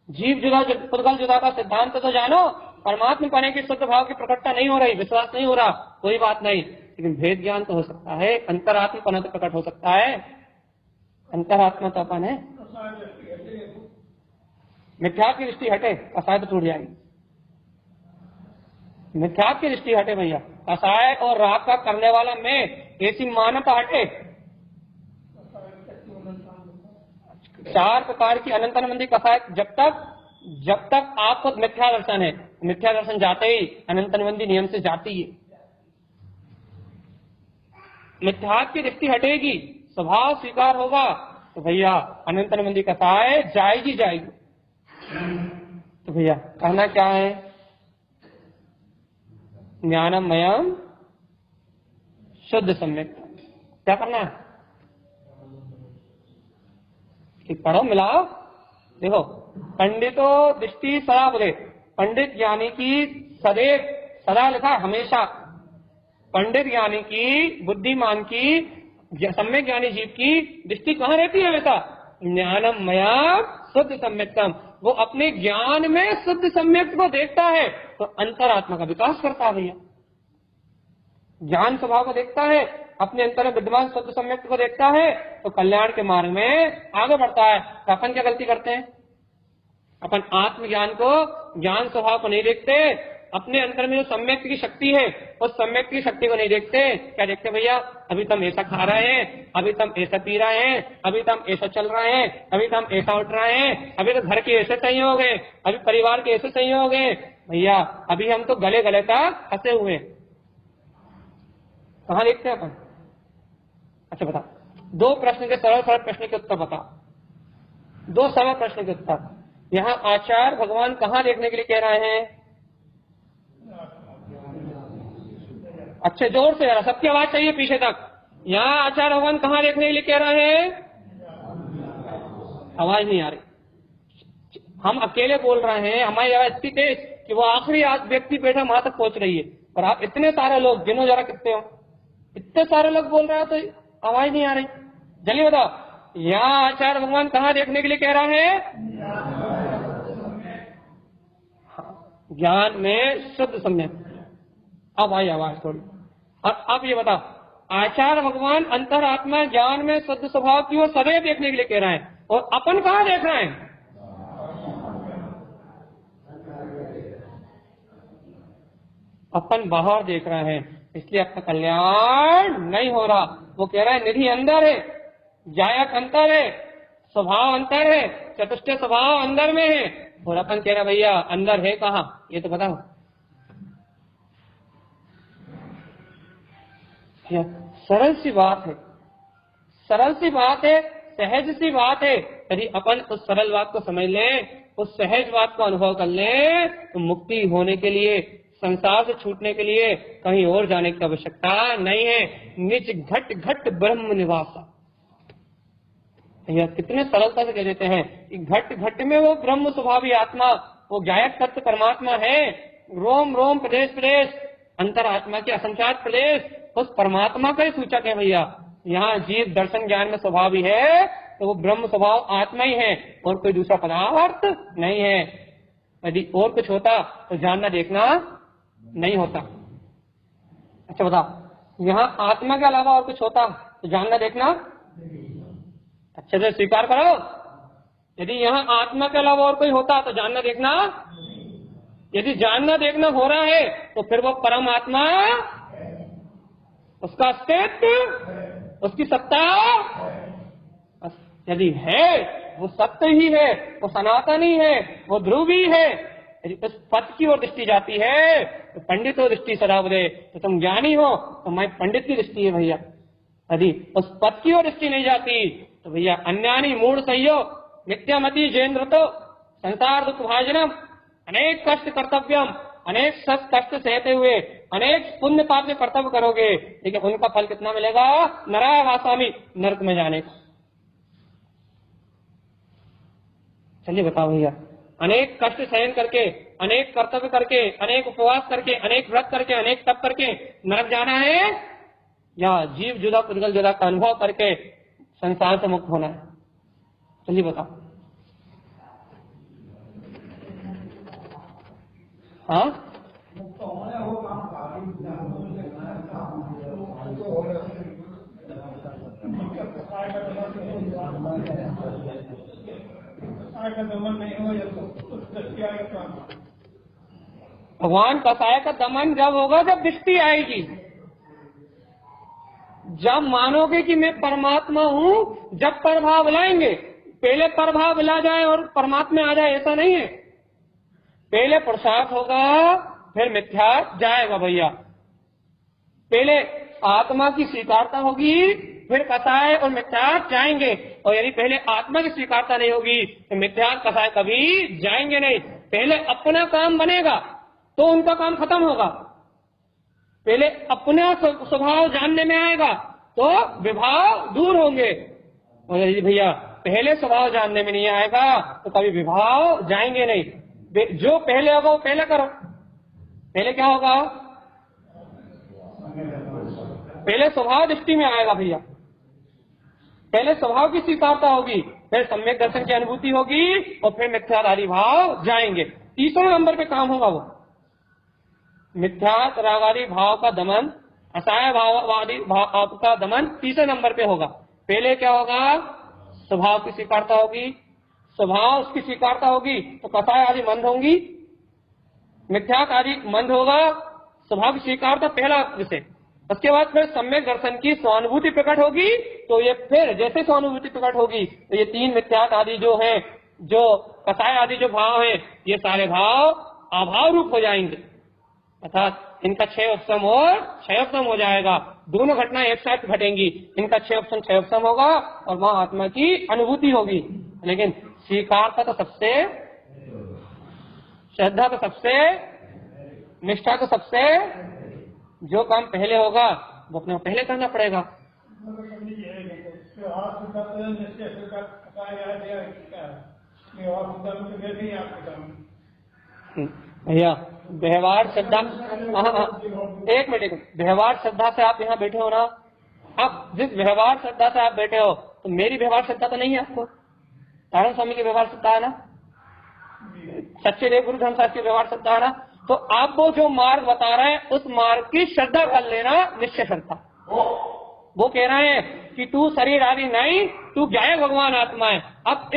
जीव जुदा पुद्गल जुदा का सिद्धांत तो जानो। परमात्मा पाने की शुद्ध भाव की प्रकटता नहीं हो रही, विश्वास नहीं हो रहा, कोई बात नहीं, लेकिन भेद ज्ञान तो हो सकता है। अंतरात्मा पना तो प्रकट हो सकता है। अंतरात्मा तो अपन है। मिथ्या की दृष्टि हटे, कसाय तो टूट जाएगी। मिथ्या की दृष्टि हटे भैया, कसाय और राग का करने वाला मैं, ऐसी मान्यता हटे। चार प्रकार की अनंतनबंदी कसाय, जब तक आपको मिथ्या दर्शन है, मिथ्या दर्शन जाते ही अनंतनबंदी नियम से जाती है। मिथ्या की दृष्टि हटेगी, स्वभाव स्वीकार होगा, तो भैया अनंतनबंदी कसाय जाएगी जाएगी। तो भैया कहना क्या है? ज्ञानमयम शुद्ध सम्यक। क्या करना है? कि पढ़ो मिलाओ। देखो, पंडितो दृष्टि सदा बोले, पंडित ज्ञानी की सदैव, सदा लिखा हमेशा, पंडित ज्ञानी की, बुद्धिमान की, सम्यक ज्ञानी जीव की दृष्टि कहाँ रहती है हमेशा? ज्ञानमया शुद्ध सम्यक्तम। वो अपने ज्ञान में शुद्ध सम्यक को देखता है तो अंतरात्मा का विकास करता है भैया। ज्ञान स्वभाव को देखता है, अपने अंतर में विद्यमान शुद्ध सम्यक को देखता है तो कल्याण के मार्ग में आगे बढ़ता है। तो अपन क्या गलती करते हैं? अपन आत्मज्ञान को, ज्ञान स्वभाव को नहीं देखते, अपने अंतर में जो सम्यक की शक्ति है उस सम्यक की शक्ति को नहीं देखते। क्या देखते भैया? अभी तुम ऐसा खा रहे हैं, अभी तुम ऐसा पी रहे हैं, अभी तुम ऐसा चल रहे हैं, अभी तुम ऐसा उठ रहे हैं, अभी तो घर के ऐसे संयोग है, अभी परिवार के ऐसे संयोग है। भैया अभी हम तो गले गले तक फंसे हुए। कहाँ देखते हैं अपन? अच्छा बता, दो प्रश्न के सरल सरल प्रश्न के उत्तर बता, दो सरल प्रश्न के उत्तर। यहाँ आचार्य भगवान कहाँ देखने के लिए कह रहे हैं? अच्छे जोर से, सबकी आवाज चाहिए पीछे तक। यहाँ आचार्य भगवान कहाँ देखने के लिए कह रहे हैं? आवाज नहीं आ रही। हम अकेले बोल रहे हैं, हमारी आवाज इतनी तेज कि वो आखिरी व्यक्ति बैठा वहां तक पहुंच रही है, और आप इतने सारे लोग, गिनो जरा कितने हो, इतने सारे लोग बोल रहे हो तो आवाज नहीं आ रही। जल्दी बताओ, यहाँ आचार्य भगवान कहाँ देखने के लिए कह रहे हैं? ज्ञान में शुद्ध सम्यक। अब आई आवाज थोड़ी। और अब ये बताओ, आचार्य भगवान अंतरात्मा ज्ञान में शुद्ध स्वभाव की ओर सदैव देखने के लिए कह रहे हैं, और अपन कहाँ देख रहे हैं? अपन बाहर देख रहे हैं, इसलिए अपना कल्याण नहीं हो रहा। वो कह रहा है निधि अंदर है, जायक अंतर है, स्वभाव अंतर है, चतुष्टय स्वभाव अंदर में है, और अपन कह रहे भैया अंदर है कहाँ? ये तो बताओ। सरल सी बात है, सरल सी बात है, सहज सी बात है। यदि अपन उस सरल बात को समझ लें, उस सहज बात को अनुभव कर लें, तो मुक्ति होने के लिए, संसार से छूटने के लिए कहीं और जाने की आवश्यकता नहीं है। निज घट घट ब्रह्म निवासा। यह कितने सरलता से कह देते हैं कि घट घट में वो ब्रह्म स्वभावी आत्मा, वो ज्ञायक तत्व परमात्मा है। रोम रोम प्रदेश प्रदेश अंतरात्मा के असंख्यात प्रदेश उस परमात्मा का ही सूचक है भैया। यहाँ जीव दर्शन ज्ञान में स्वभाव भी है तो वो ब्रह्म स्वभाव आत्मा ही है और कोई दूसरा पदार्थ नहीं है। यदि और कुछ होता तो जानना देखना नहीं होता। अच्छा बताओ, यहाँ आत्मा के अलावा और कुछ होता तो जानना देखना अच्छे से स्वीकार करो। यदि यहाँ आत्मा के अलावा और कोई होता तो जानना देखना, यदि जानना देखना हो रहा है तो फिर वो परमात्मा, उसका अस्तित्व, उसकी सत्ता यदि है वो सत्य ही है, वो सनातन ही है, वो ध्रुवी है। यदि उस पद की ओर दृष्टि जाती है तो पंडित हो दृष्टि सदा दे, तो तुम ज्ञानी हो तो मैं पंडित की दृष्टि है भैया। यदि उस पद की ओर दृष्टि नहीं जाती तो भैया अन्यानी मूढ़ सह्यो मिथ्यामति जेन्द्र तो संसार दुख भाजनम, अनेक कष्ट कर्तव्यम, अनेक कष्ट सहते हुए अनेक पुण्य पाप के कर्तव्य करोगे, लेकिन उनका फल कितना मिलेगा? नरक आसामी, नरक में जाने का। चलिए बताओ भैया, अनेक कष्ट सहन करके, अनेक कर्तव्य करके, अनेक उपवास करके, अनेक व्रत करके, अनेक तप करके नरक जाना है या जीव जुदा पुद्गल जुदा का अनुभव करके संसार से मुक्त होना है? चलिए बताओ। हाँ, भगवान कसाय का दमन जब होगा जब दृष्टि आएगी, जब मानोगे कि मैं परमात्मा हूँ, जब प्रभाव लाएंगे। पहले प्रभाव ला जाए और परमात्मा आ जाए ऐसा नहीं है। पहले पुरुषार्थ होगा फिर मिथ्या जाएगा भैया। पहले आत्मा की स्वीकारता होगी फिर कसाय और मिथ्या जाएंगे, और यदि पहले आत्मा की स्वीकारता नहीं होगी तो मिथ्या कसाय कभी जाएंगे नहीं। पहले अपना काम बनेगा तो उनका काम खत्म होगा। पहले अपना स्वभाव जानने में आएगा तो विभाव दूर होंगे, और यदि भैया पहले स्वभाव जानने में नहीं आएगा तो कभी विभाव जाएंगे नहीं। जो पहले होगा वो पहले करो। पहले क्या होगा? पहले स्वभाव दृष्टि में आएगा भैया, पहले स्वभाव की स्वीकारता होगी, फिर सम्यक दर्शन की अनुभूति होगी और फिर मिथ्याधारी भाव जाएंगे। तीसरे नंबर पे काम होगा वो मिथ्या रागादी भाव का दमन, असहाय भाववादी भाव का दमन तीसरे नंबर पे होगा। पहले क्या होगा? स्वभाव की स्वीकारता होगी, स्वभाव उसकी स्वीकारता होगी तो कसाय आदि मंद होंगी, मिथ्या आदि मंद होगा, स्वभाव की स्वीकारता पहला विषय। उसके बाद फिर सम्यक दर्शन की स्वानुभूति प्रकट होगी, तो ये फिर जैसे स्वानुभूति प्रकट होगी तो ये तीन मिथ्यात आदि जो है, जो कसाय आदि जो भाव है, ये सारे भाव अभाव रूप हो जाएंगे, अर्थात इनका क्षय उपशम और क्षयोपशम हो जाएगा। दोनों घटनाएं एक साथ घटेंगी, इनका क्षय उपशम क्षयोपशम होगा और वहां आत्मा की अनुभूति होगी। लेकिन स्वीकारता तो सबसे, श्रद्धा तो सबसे, निष्ठा तो सबसे, जो काम पहले होगा वो अपने पहले करना पड़ेगा। भैया व्यवहार श्रद्धा, एक मिनट, व्यवहार श्रद्धा से आप यहाँ बैठे हो ना, अब जिस व्यवहार श्रद्धा से आप बैठे हो तो मेरी व्यवहार श्रद्धा तो नहीं है आपको, नारायण स्वामी की व्यवहार श्रद्धा है ना, सच्चे देव गुरु धर्मशास्त्र की व्यवहार श्रद्धा है ना, तो आप वो जो मार्ग बता रहे हैं उस मार्ग की श्रद्धा कर लेना, निश्चय श्रद्धा। वो कह रहे हैं कि तू शरीर आदि नहीं, तू ज्ञायक भगवान आत्मा है। अब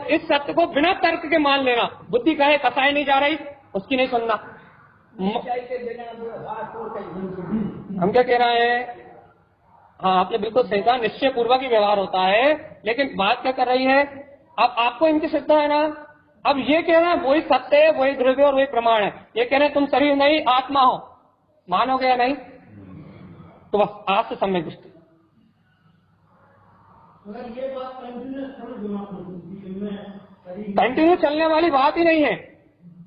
इस सत्य को बिना तर्क के मान लेना। बुद्धि कहे कसाई नहीं जा रही, उसकी नहीं सुनना। हम क्या कह रहे हैं? हाँ, आपने बिल्कुल सही कहा, निश्चय पूर्वक ही व्यवहार होता है, लेकिन बात क्या कर रही है? अब आपको इनकी श्रद्धा है ना, अब ये कह रहे हैं वही सत्य है, वही द्रव्य और वही प्रमाण है। ये कह रहे हैं तुम शरीर नहीं आत्मा हो, मानोगे या नहीं? तो बस आज से सम्यक दृष्टि। ये बात कंटिन्यू चलने वाली बात ही नहीं है,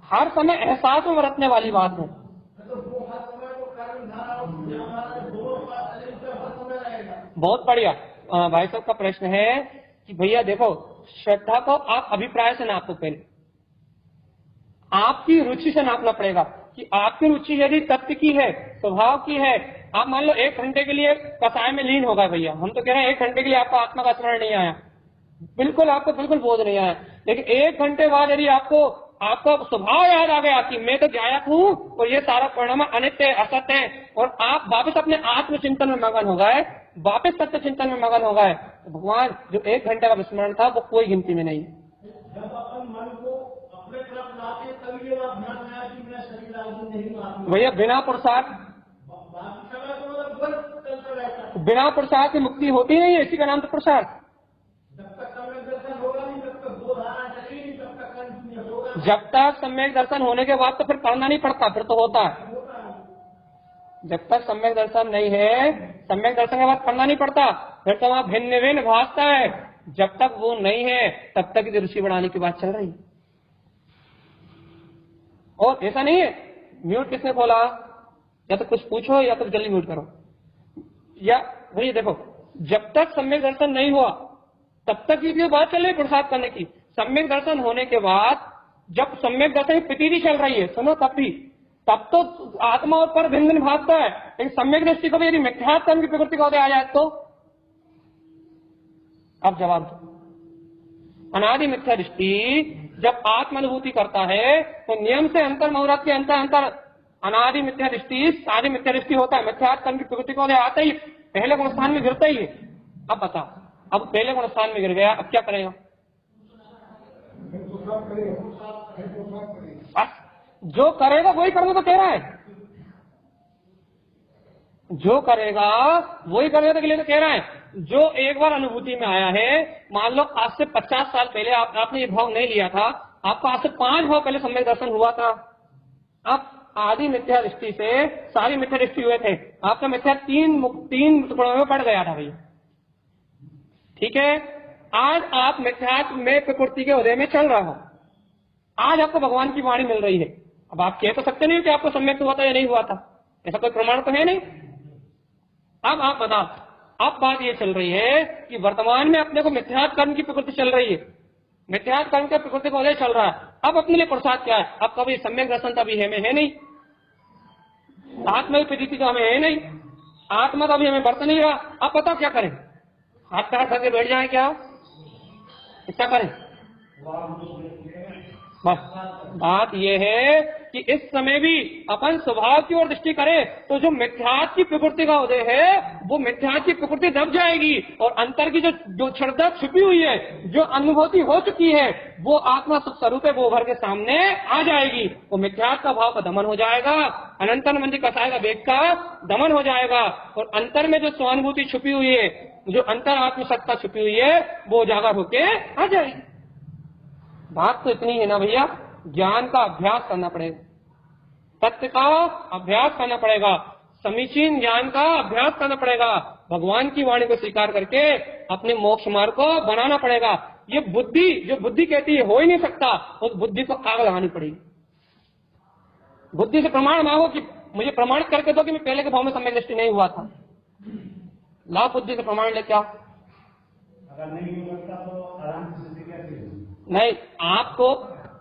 हर समय एहसास में बरतने वाली बात है। बहुत बढ़िया। भाई साहब का प्रश्न है कि भैया देखो, श्रद्धा को आप अभिप्राय से नापो। पहले आपकी रुचि से नापना पड़ेगा कि आपकी रुचि यदि तत्व की है, स्वभाव की है। आप मान लो 1 घंटे के लिए कसाय में लीन हो गए भैया, हम तो कह रहे हैं 1 घंटे के लिए आपको आत्मा का स्मरण नहीं आया, बिल्कुल आपको बिल्कुल बोध नहीं आया, लेकिन 1 घंटे बाद यदि आपको आपका स्वभाव याद आ गया कि मैं तो गायक हूँ और ये सारा परिणाम अनित्य है, असत्य है, और आप वापस अपने आत्मचिंतन में मगन हो गए, वापस सत्य चिंतन में मगन हो गए, तो भगवान जो 1 घंटे का विस्मरण था वो कोई गिनती में नहीं। जब अपन मन को अपने तरफ लाते तभी ये बात ध्यान आया कि मैं शरीर आदमी नहीं हूँ। भैया बिना पुरुषार्थ, बिना पुरुषार्थ की मुक्ति होती नहीं है, इसी का नाम तो पुरुषार्थ। जब तक सम्यक दर्शन होने के बाद तो फिर पढ़ना नहीं पड़ता, फिर तो होता है। जब तक सम्यक दर्शन नहीं है, सम्यक दर्शन के बाद पढ़ना नहीं पड़ता, फिर तो वहां भिन्न भिन्न भासता है। जब तक वो नहीं है तब तक रुचि बढ़ाने की बात चल रही है। और ऐसा नहीं है, म्यूट किसने बोला, या तो कुछ पूछो या तो जल्दी म्यूट करो। या भैया देखो, जब तक सम्यक दर्शन नहीं हुआ तब तक ये बात चल रही पुरुषार्थ करने की। सम्यक दर्शन होने के बाद जब सम्यक दर्शन की प्रतीति चल रही है, सुनो, तब तो आत्मा और पर भिन्न भिन्न भागता है, लेकिन सम्यक दृष्टि को भी यदि मिथ्यात्म की प्रकृति का उदय आ जाए तो अब जवाब दो। अनादि मिथ्या दृष्टि जब आत्मानुभूति करता है तो नियम से अंतर मुहूर्त के अंतर अनादि मिथ्या दृष्टि आदि मिथ्या दृष्टि होता है। मिथ्यात्म की प्रकृति का उदय आता ही पहले गुण स्थान में गिरता ही है। अब बताओ, अब पहले गुण स्थान में गिर गया, अब क्या करेगा? जो करेगा वही करने को कह रहा है, जो करेगा वही करने के लिए तो कह रहा है। जो एक बार अनुभूति में आया है, मान लो आज से 50 साल पहले आपने ये भाव नहीं लिया था, आपको आज से 5 भाव पहले सम्यक दर्शन हुआ था, आप आदि मिथ्या दृष्टि से सारी मिथ्या दृष्टि हुए थे, आपका मिथ्या तीन टुकड़ों में पड़ गया था भैया, ठीक है। आज आप मिथ्यात्व में प्रकृति के उदय में चल रहा हो, आज आपको भगवान की वाणी मिल रही है। अब आप कह तो सकते नहीं कि आपको सम्यक हुआ था या नहीं हुआ था, ऐसा कोई प्रमाण तो है नहीं। अब आप बताओ, अब बात ये चल रही है कि वर्तमान में अपने को मिथ्यात्व कर्म की प्रकृति चल रही है, मिथ्यात्व कर्म के प्रकृति का उदय चल रहा है। अब अपने लिए प्रसाद क्या है? अब कभी सम्यक दर्शन तो अभी हमें है नहीं, आत्मा की प्रतीति तो हमें है नहीं, आत्मा तो अभी हमें बरत नहीं रहा। अब बताओ क्या करें? हाथ पैर करके बैठ जाए क्या? क्या करें? बस बात यह है कि इस समय भी अपन स्वभाव की ओर दृष्टि करें तो जो मिथ्यात्व की प्रकृति का उदय है वो मिथ्यात्व की प्रकृति दब जाएगी, और अंतर की जो क्षरता छुपी हुई है, जो अनुभूति हो चुकी है, वो आत्मा सुख स्वरूप है, वो उभर के सामने आ जाएगी। वो मिथ्यात्व का भाव का दमन हो जाएगा, अनंतर मंदिर कसाय का वेग का दमन हो जाएगा, और अंतर में जो स्वानुभूति छुपी हुई है, जो अंतर आत्मसत्ता छुपी हुई है, वो उजागर होके आ जाएगी। बात तो इतनी है ना भैया, ज्ञान का अभ्यास करना पड़ेगा, सत्य का अभ्यास करना पड़ेगा, समीचीन ज्ञान का अभ्यास करना पड़ेगा, भगवान की वाणी को स्वीकार करके अपने मोक्ष मार्ग को बनाना पड़ेगा। ये बुद्धि, जो बुद्धि कहती है हो ही नहीं सकता, उस बुद्धि को आग लगानी पड़ेगी। बुद्धि से प्रमाण मांगो कि मुझे प्रमाण करके दो कि मैं पहले के भाव में सम्यक दृष्टि नहीं हुआ था, लाभ बुद्धि से प्रमाण लेके आओ। अगर नहीं होता तो आराम से नहीं, आपको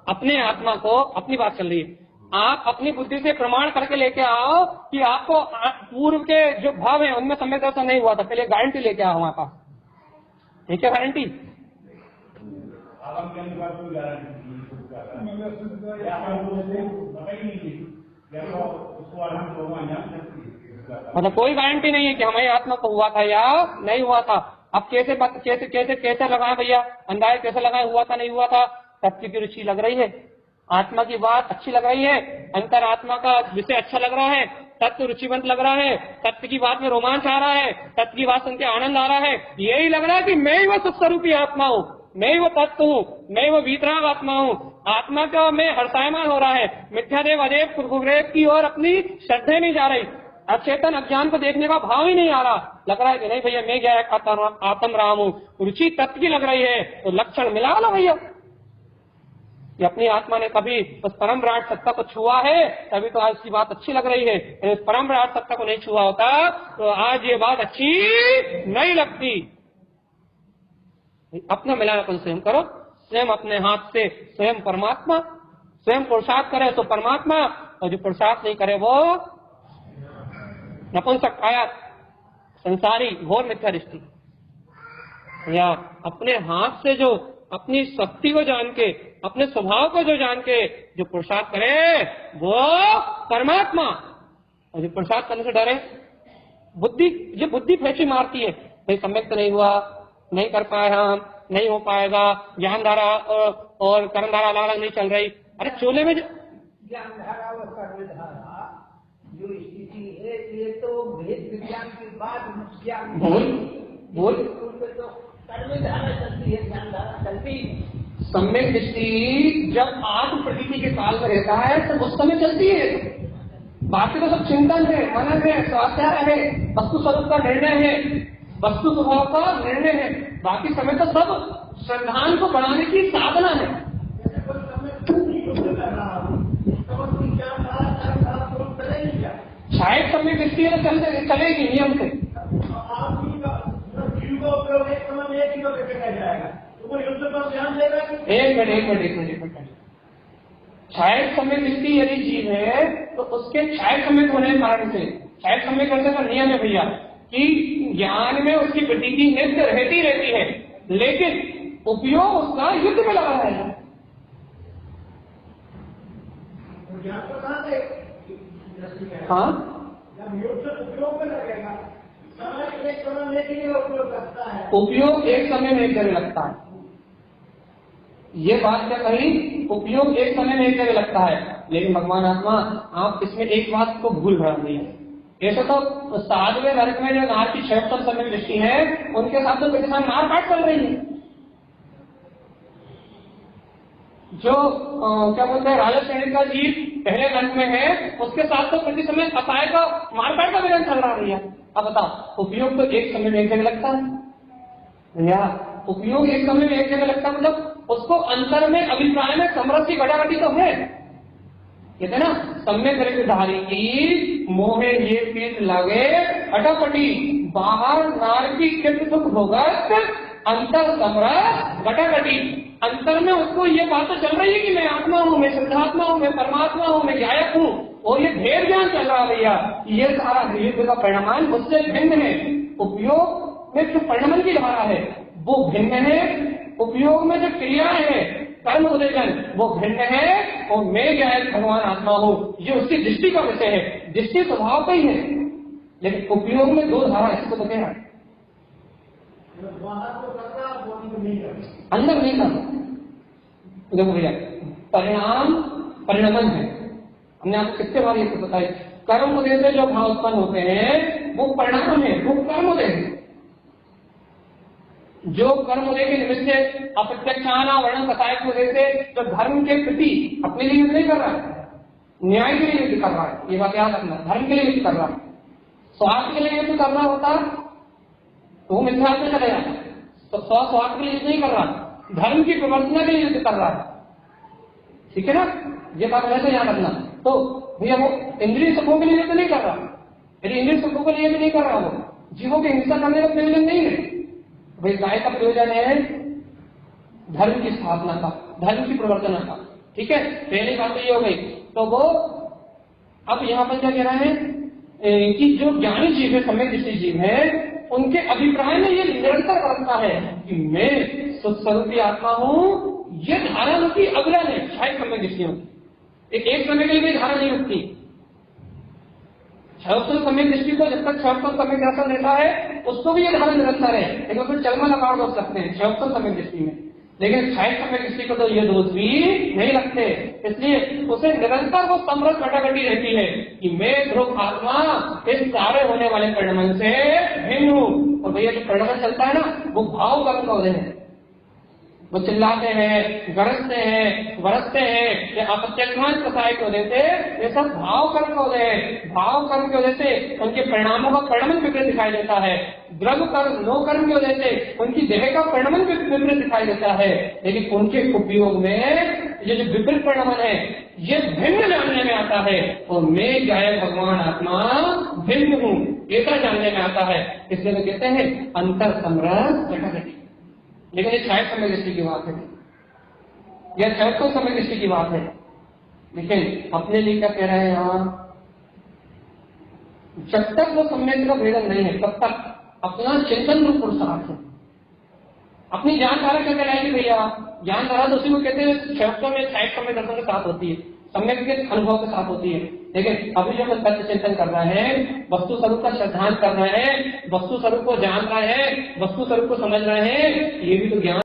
अपने आत्मा को, अपनी बात चल रही है, आप अपनी बुद्धि से प्रमाण करके लेके आओ कि आपको पूर्व के जो भाव है उनमें सम्यक दर्शन नहीं हुआ था, पहले गारंटी लेके आओ हमारे पास। ठीक है, गारंटी मतलब कोई गारंटी नहीं है कि हमारी आत्मा को हुआ था या नहीं हुआ था। अब कैसे लगाए भैया, अंदाज कैसे लगाए, हुआ था नहीं हुआ था? तत्व की रुचि लग रही है, आत्मा की बात अच्छी लग रही है, अंतर आत्मा का विषय अच्छा लग रहा है, तत्व रुचिवंत लग रहा है, तत्व की बात में रोमांच आ रहा है, तत्व की बात सुन के आनंद आ रहा है, यही लग रहा है कि मैं ही वो सुख स्वरूपी आत्मा हूँ, मैं ही वो तत्व हूँ, मैं ही वो वीतराग आत्मा हूँ। आत्मा का मैं हर्षायमान हो रहा है, मिथ्यादेव अदेव कुर्कुरेव की ओर अपनी श्रद्धे नहीं जा रही, अचेतन अज्ञान को देखने का भाव ही नहीं आ रहा। लग रहा है कि नहीं भैया मैं क्या आत्म राम हूँ, रुचि तत्व की लग रही है, तो लक्षण मिला ना भैया। ये अपनी आत्मा ने कभी उस परम विराट सत्ता को छुआ है, तभी तो आज उसकी बात अच्छी लग रही है। इस परम विराट सत्ता को नहीं छुआ होता तो आज ये बात अच्छी नहीं लगती। अपना मिलान अपन स्वयं करो, स्वयं अपने हाथ से स्वयं परमात्मा, स्वयं पुरुषार्थ करे तो परमात्मा, और जो पुरुषार्थ नहीं करे वो नपुंसक काया, संसारी, घोर मिथ्या दृष्टि। या अपने हाथ से जो अपनी शक्ति को जान के, अपने स्वभाव को जो जान के जो पुरुषार्थ करे वो परमात्मा, और जो पुरुषार्थ करने से डरे बुद्धि, जो बुद्धि फैंसी मारती है, भाई सम्यक तो नहीं हुआ, नहीं कर पाए हम, नहीं हो पाएगा, ज्ञान धारा और कर्म धारा अलग अलग नहीं चल रही। अरे चोले में ज्ञान धारा और कर्म धारा जो स्थिति है ये तो भेद विज्ञान की बात ज्ञान बोल तो कर्म धारा चलती है, ज्ञान धारा चलती है। सम्यक दृष्टि जब आत्म प्रतीति के काल में रहता है तो उस समय चलती है। बाकी तो सब चिंतन है, मनन है, स्वाध्याय है, वस्तु स्वरूप का निर्णय है, वस्तु स्वभाव का निर्णय है। बाकी समय तो सब श्रद्धान को बढ़ाने की साधना है। शायद सम्यक दृष्टि है तो चलेगी नियम से। एक मिनट। छायक सम्यक दृष्टि यदि जीव है तो उसके छायक सम्यक होने के कारण से, छायक सम्यक करने का नियम है भैया कि ज्ञान में उसकी प्रतीति नित्य रहती रहती है, लेकिन उपयोग उसका युद्ध में लगा रहेगा। हाँ, उपयोग में लगेगा, उपयोग करता है, उपयोग एक समय में एक जगह लगता है। ये बात क्या कही, उपयोग एक समय में एक जगह लगता है, लेकिन भगवान आत्मा आप इसमें एक बात को भूल रहे हैं। ऐसे तो साधवें वर्ग में जो नार की 76 समय दृष्टि है उनके साथ तो प्रतिशत मार काट चल रही है। जो क्या बोलते हैं राजा श्रेणी का जीव पहले वर्ग में है उसके साथ तो प्रति समय अपाय का मारकाट का विधान चल रहा है। अब बताओ, उपयोग तो एक समय में एक जगह लगता है भैया, उपयोग एक समय में एक जगह लगता है, मतलब उसको अंतर में अभिप्राय में समरस की घटाघटी तो है। कहते ना, सम्यक धारी की मोहे ये पीठ लागे अटापटी, बाहर नार की कृत सुख भोगत अंतर समरस घटाघटी। अंतर में उसको ये बात तो चल रही है कि मैं आत्मा हूँ, मैं शुद्धात्मा हूँ, मैं परमात्मा हूँ, मैं गायक हूँ, और ये भेद ज्ञान चल रहा है भैया। ये सारा युद्ध का परिणाम उससे भिन्न है। उपयोग में जो परिणाम की धारा है वो भिन्न है, उपयोग में जो क्रिया है कर्म उदयन वो भिन्न है, और मैं गायक भगवान आत्मा हूँ ये उसकी दृष्टि का विषय है। दृष्टि स्वभाव का ही है, लेकिन उपयोग में दो धारा इसको तो कह रहा है, अंदर नहीं करता। देखो भैया, परिणाम परिणमन है, हमने आपको कितने बार ये तो बताया। कर्म उदय से जो भाव उत्पन्न होते हैं वो परिणाम है, वो कर्म उदय है। जो कर्म उदय के निमित्त से अप्रत्यक्षाना वर्णन कथायक उदय से जो धर्म के प्रति अपने लिए युद्ध नहीं कर रहा है, न्याय के लिए युद्ध कर रहा है, ये बात याद रखना। धर्म के लिए युद्ध कर रहा है, स्वार्थ के लिए युद्ध कर रहा होता तो वो मिथ्यात्व में चले जाता। तो स्वार्थ के लिए युद्ध नहीं कर रहा, धर्म की प्रवर्तना के लिए युद्ध कर रहा है। ठीक है ना, ये बात वैसे याद रखना। तो भैया वो इंद्रिय सुखों के लिए युद्ध नहीं कर रहा, यदि इंद्रिय सुखों के लिए युद्ध नहीं कर रहा, वो जीवों की हिंसा करने का प्रयोजन नहीं है। भाई गाय का प्रयोजन है धर्म की स्थापना का, धर्म की प्रवर्तना का। ठीक है, पहली बात तो ये हो गई। तो वो अब यहाँ पर क्या कह रहा है कि जो ज्ञानी जीव है, सम्यक दृष्टि जीव है, उनके अभिप्राय में ये निरंतर करता है कि मैं स्वरूपी आत्मा हूँ। ये धारा उनकी अग्रह है, शायद सम्यक दृष्टियों की एक समय के लिए भी धारा नहीं उठती। छवस्तल सम्यक दृष्टि को जब तक छवस्तल सम्यक दर्शन रहता है उसको भी ये धारा निरंतर है, लेकिन उसमें चलमा लगाड़ दोष लगते हैं छवस्तल सम्यक दृष्टि में, लेकिन छायक सम्यक दृष्टि को तो ये दोष भी नहीं लगते। इसलिए उसे निरंतर वो समरस घटाघटी रहती है कि मैं ध्रुव आत्मा इस सारे होने वाले परिणाम से भिन्न हूँ। और भैया जो परिणाम चलता है ना वो भाव कर्म का उदय है। वो चिल्लाते हैं, गरजते हैं, बरसते हैं, या अप्रत्यक्षमान प्रसाय की वजह से ये सब भाव कर्म का उदय है। भाव कर्म की वजह से उनके परिणामों का परिणाम विपरीत दिखाई देता है। द्रव्य कर्म नो कर्म की वजह से उनकी देह का परिणाम विपरीत दिखाई देता है, लेकिन उनके उपयोग में ये जो विपरीत परिणाम है ये भिन्न जानने में आता है। और मैं गायक भगवान आत्मा भिन्न हूँ ऐसा जानने में आता है। इसलिए वो कहते हैं अंतर समरस घटाघटी। लेकिन ये छायक समय दृष्टि की बात है, यह छायक समय दृष्टि की बात है। लेकिन अपने लिए क्या कह रहे हैं यहाँ, जब तक वो सम्यक का भेदन नहीं है तब तक अपना चिंतन रूप पुरुषार्थ है। अपनी ज्ञान धारा क्या कहलाएगी भैया, ज्ञान धारा तो उसी को कहते हैं शब्दों में साइड समय दर्शन के साथ होती है, सम्यक के अनुभव के साथ होती है। लेकिन अभी जब हम तत्व चिंतन कर रहे हैं, वस्तु स्वरूप का सिद्धांत कर रहे हैं, वस्तु स्वरूप को जान रहे हैं, वस्तु स्वरूप को समझ रहे हैं, ये भी तो ज्ञान